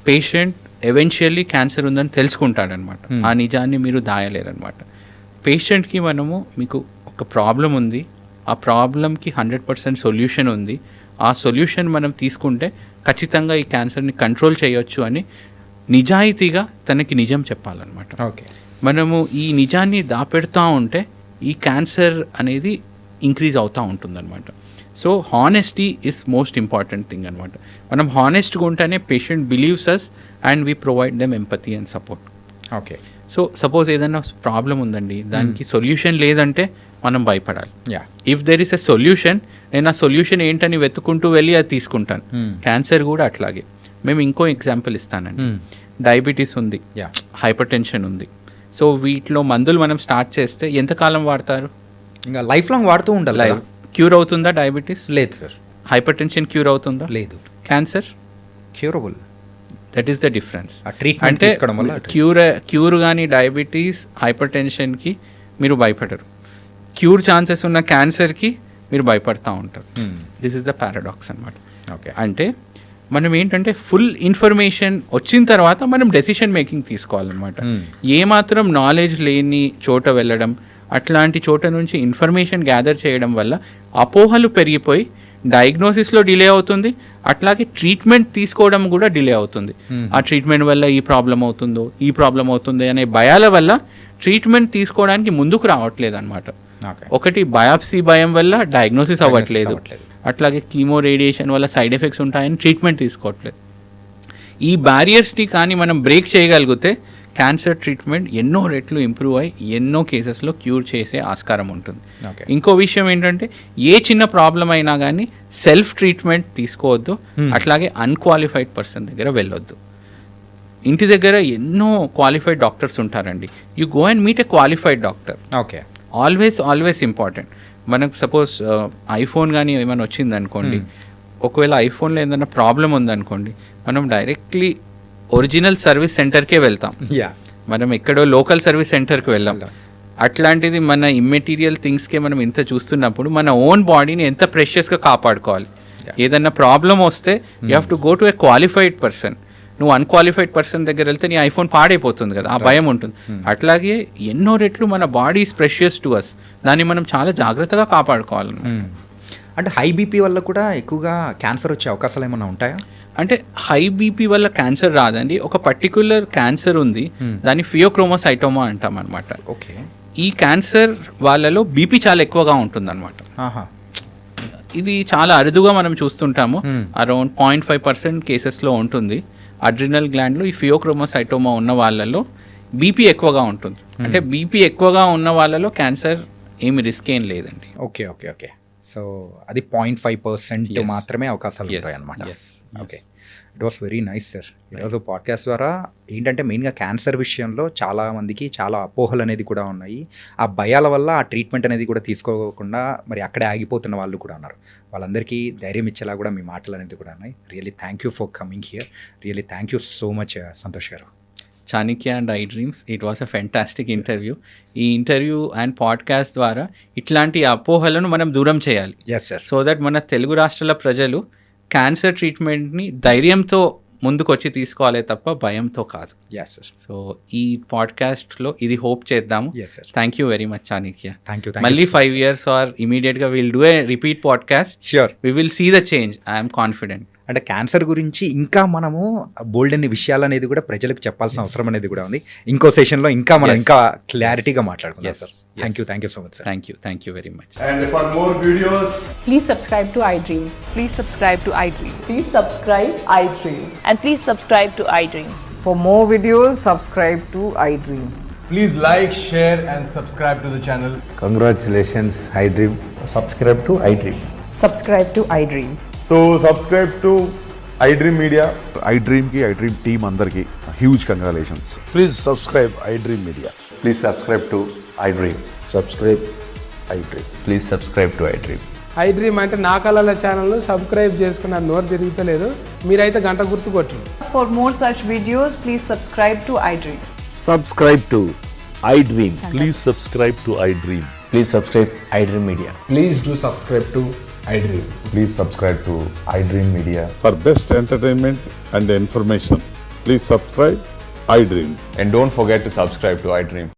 పేషెంట్ ఎవెన్షియల్లీ క్యాన్సర్ ఉందని తెలుసుకుంటాడనమాట. ఆ నిజాన్ని మీరు దాయలేరనమాట. పేషెంట్కి మనము మీకు ఒక ప్రాబ్లం ఉంది, ఆ ప్రాబ్లంకి 100% సొల్యూషన్ ఉంది, ఆ సొల్యూషన్ మనం తీసుకుంటే ఖచ్చితంగా ఈ క్యాన్సర్ని కంట్రోల్ చేయొచ్చు అని నిజాయితీగా తనకి నిజం చెప్పాలన్నమాట. ఓకే, మనము ఈ నిజాన్ని దాపెడుతూ ఉంటే ఈ క్యాన్సర్ అనేది ఇంక్రీజ్ అవుతూ ఉంటుందన్నమాట. So honesty is most important thing అనమాట. మనం హానెస్ట్గా ఉంటేనే patient believes us and we provide them empathy and support. Okay, so suppose ఏదైనా ప్రాబ్లం ఉందండి, దానికి సొల్యూషన్ లేదంటే మనం భయపడాలి. If there is a solution, నేను ఆ సొల్యూషన్ ఏంటని వెతుకుంటూ వెళ్ళి అది తీసుకుంటాను. క్యాన్సర్ కూడా అట్లాగే. మేము ఇంకో ఎగ్జాంపుల్ ఇస్తానండి. డయాబెటీస్ ఉంది, హైపర్ టెన్షన్ ఉంది. సో వీటిలో మందులు మనం స్టార్ట్ చేస్తే ఎంతకాలం వాడతారు? ఇంకా లైఫ్ లాంగ్ వాడుతూ ఉండాలి. క్యూర్ అవుతుందా డయాబెటీస్? లేదు సార్. హైపర్ టెన్షన్ క్యూర్ అవుతుందా? లేదు. Cancer curable. That is the difference. ఆ treatment అంటే తీసుకోవడం వల్ల క్యూర్ కానీ డయాబెటీస్, హైపర్ టెన్షన్కి మీరు భయపడరు, క్యూర్ ఛాన్సెస్ ఉన్న క్యాన్సర్కి మీరు భయపడతా ఉంటారు. దిస్ ఇస్ ద పారాడాక్స్ అనమాట. ఓకే, అంటే మనం ఏంటంటే ఫుల్ ఇన్ఫర్మేషన్ వచ్చిన తర్వాత మనం డెసిషన్ మేకింగ్ తీసుకోవాలన్నమాట. ఏమాత్రం నాలెడ్జ్ లేని చోట వెళ్ళడం, అట్లాంటి చోట నుంచి ఇన్ఫర్మేషన్ గ్యాదర్ చేయడం వల్ల అపోహలు పెరిగిపోయి డయాగ్నోసిస్లో డిలే అవుతుంది, అట్లాగే ట్రీట్మెంట్ తీసుకోవడం కూడా డిలే అవుతుంది. ఆ ట్రీట్మెంట్ వల్ల ఈ ప్రాబ్లం అవుతుందో, ఈ ప్రాబ్లం అవుతుంది అనే భయాల వల్ల ట్రీట్మెంట్ తీసుకోవడానికి ముందుకు రావట్లేదు అనమాట. ఒకటి బయాప్సీ భయం వల్ల డయాగ్నోసిస్ అవ్వట్లేదు, అట్లాగే కీమో రేడియేషన్ వల్ల సైడ్ ఎఫెక్ట్స్ ఉంటాయని ట్రీట్మెంట్ తీసుకోవట్లేదు. ఈ బ్యారియర్స్ని కానీ మనం బ్రేక్ చేయగలిగితే క్యాన్సర్ ట్రీట్మెంట్ ఎన్నో రెట్లు ఇంప్రూవ్ అయ్యి ఎన్నో కేసెస్లో క్యూర్ చేసే ఆస్కారం ఉంటుంది. ఇంకో విషయం ఏంటంటే ఏ చిన్న ప్రాబ్లం అయినా కానీ సెల్ఫ్ ట్రీట్మెంట్ తీసుకోవద్దు, అట్లాగే అన్క్వాలిఫైడ్ పర్సన్ దగ్గర వెళ్ళొద్దు. ఇంటి దగ్గర ఎన్నో క్వాలిఫైడ్ డాక్టర్స్ ఉంటారండి. You go and meet a qualified doctor. Okay, always important. మనకు సపోజ్ ఐఫోన్ కానీ ఏమైనా వచ్చిందనుకోండి, ఒకవేళ ఐఫోన్లో ఏదైనా ప్రాబ్లం ఉందనుకోండి, మనం డైరెక్ట్లీ ఒరిజినల్ సర్వీస్ సెంటర్కే వెళ్తాం, మనం ఎక్కడో లోకల్ సర్వీస్ సెంటర్కి వెళ్ళాం. అట్లాంటిది మన ఇమ్మెటీరియల్ థింగ్స్కే మనం ఇంత చూస్తున్నప్పుడు మన ఓన్ బాడీని ఎంత ప్రెషియస్గా కాపాడుకోవాలి. ఏదన్నా ప్రాబ్లం వస్తే you have to go to a qualified person. నువ్వు అన్క్వాలిఫైడ్ పర్సన్ దగ్గర వెళ్తే నీ ఐఫోన్ పాడైపోతుంది కదా, ఆ భయం ఉంటుంది. అట్లాగే ఎన్నో రెట్లు మన body is precious to us, దాన్ని మనం చాలా జాగ్రత్తగా కాపాడుకోవాలి. అంటే హై బీపీ వల్ల కూడా ఎక్కువగా క్యాన్సర్ వచ్చే అవకాశాలు ఏమైనా ఉంటాయా? అంటే హై బీపీ వల్ల క్యాన్సర్ రాదండి, ఒక పర్టిక్యులర్ క్యాన్సర్ ఉంది, దాన్ని ఫియోక్రోమోసైటోమా అంటాం అనమాట. ఓకే, ఈ క్యాన్సర్ వాళ్ళలో బీపీ చాలా ఎక్కువగా ఉంటుంది అనమాట. ఇది చాలా అరుదుగా మనం చూస్తుంటాము, అరౌండ్ 0.5% కేసెస్లో ఉంటుంది. అడ్రినల్ గ్లాండ్లో ఈ ఫియోక్రోమోసైటోమా ఉన్న వాళ్ళలో బీపీ ఎక్కువగా ఉంటుంది. అంటే బీపీ ఎక్కువగా ఉన్న వాళ్ళలో క్యాన్సర్ ఏమి రిస్క్ ఏం లేదండి. ఓకే ఓకే ఓకే, సో అది 0.5% మాత్రమే అవకాశాలు ఉంటాయి అన్నమాట. Okay, it was very nice sir. ఈరోజు పాడ్కాస్ట్ ద్వారా ఏంటంటే మెయిన్గా క్యాన్సర్ విషయంలో చాలా మందికి చాలా అపోహలు అనేది కూడా ఉన్నాయి. ఆ భయాల వల్ల ఆ ట్రీట్మెంట్ అనేది కూడా తీసుకోకుండా మరి అక్కడే ఆగిపోతున్న వాళ్ళు కూడా ఉన్నారు. వాళ్ళందరికీ ధైర్యం ఇచ్చేలా కూడా మీ మాటలు అనేది కూడా ఉన్నాయి. Really thank you for coming here. Really thank you so much Santosh garu. Chanakya and iDreams, it was a fantastic interview. ఈ ఇంటర్వ్యూ అండ్ పాడ్కాస్ట్ ద్వారా ఇట్లాంటి అపోహలను మనం దూరం చేయాలి. Yes sir. సో దట్ మన తెలుగు రాష్ట్రాల ప్రజలు క్యాన్సర్ ట్రీట్మెంట్ని ధైర్యంతో ముందుకు వచ్చి తీసుకోవాలి తప్ప భయంతో కాదు. Yes sir. సో ఈ పాడ్కాస్ట్లో ఇది హోప్ చేద్దాము. Yes sir. Thank you very much Chanakya. Thank you. మళ్ళీ 5 years ఆర్ ఇమీడియట్గా will do a repeat podcast. Sure, we will see the change, I'm confident. అంటే క్యాన్సర్ గురించి ఇంకా మనము బోల్డ్ అన్ని విషయాలు అనేది కూడా ప్రజలకు చెప్పాల్సిన అవసరం అనేది కూడా ఉంది. ఇంకో సెషన్లో ఇంకా మనం ఇంకా క్లారిటీగా మాట్లాడుకుందాం sir. Thank you so much sir. Thank you very much. And for more videos, Please subscribe to iDream. Please subscribe to iDream. Please subscribe iDream. And please subscribe to iDream. For more videos, subscribe to iDream. please like, share and subscribe to the channel. Congratulations, iDream. Subscribe to iDream. Subscribe to iDream. So subscribe to iDream Media. iDream ki iDream team అందరికి huge congratulations. Please subscribe iDream Media. Please subscribe to iDream. Subscribe iDream. Please subscribe to iDream. iDream అంటే నా కళల channel subscribe చేసుకున్న నోరు తిరుగుతలేదు, మీరైతే గంట గుర్తు కొట్టండి. For more such videos, please subscribe to iDream. Subscribe to iDream. Please subscribe to iDream. Please subscribe iDream Media. Please do subscribe to iDream. Please subscribe to iDream Media. For best entertainment and information, please subscribe iDream. And don't forget to subscribe to iDream.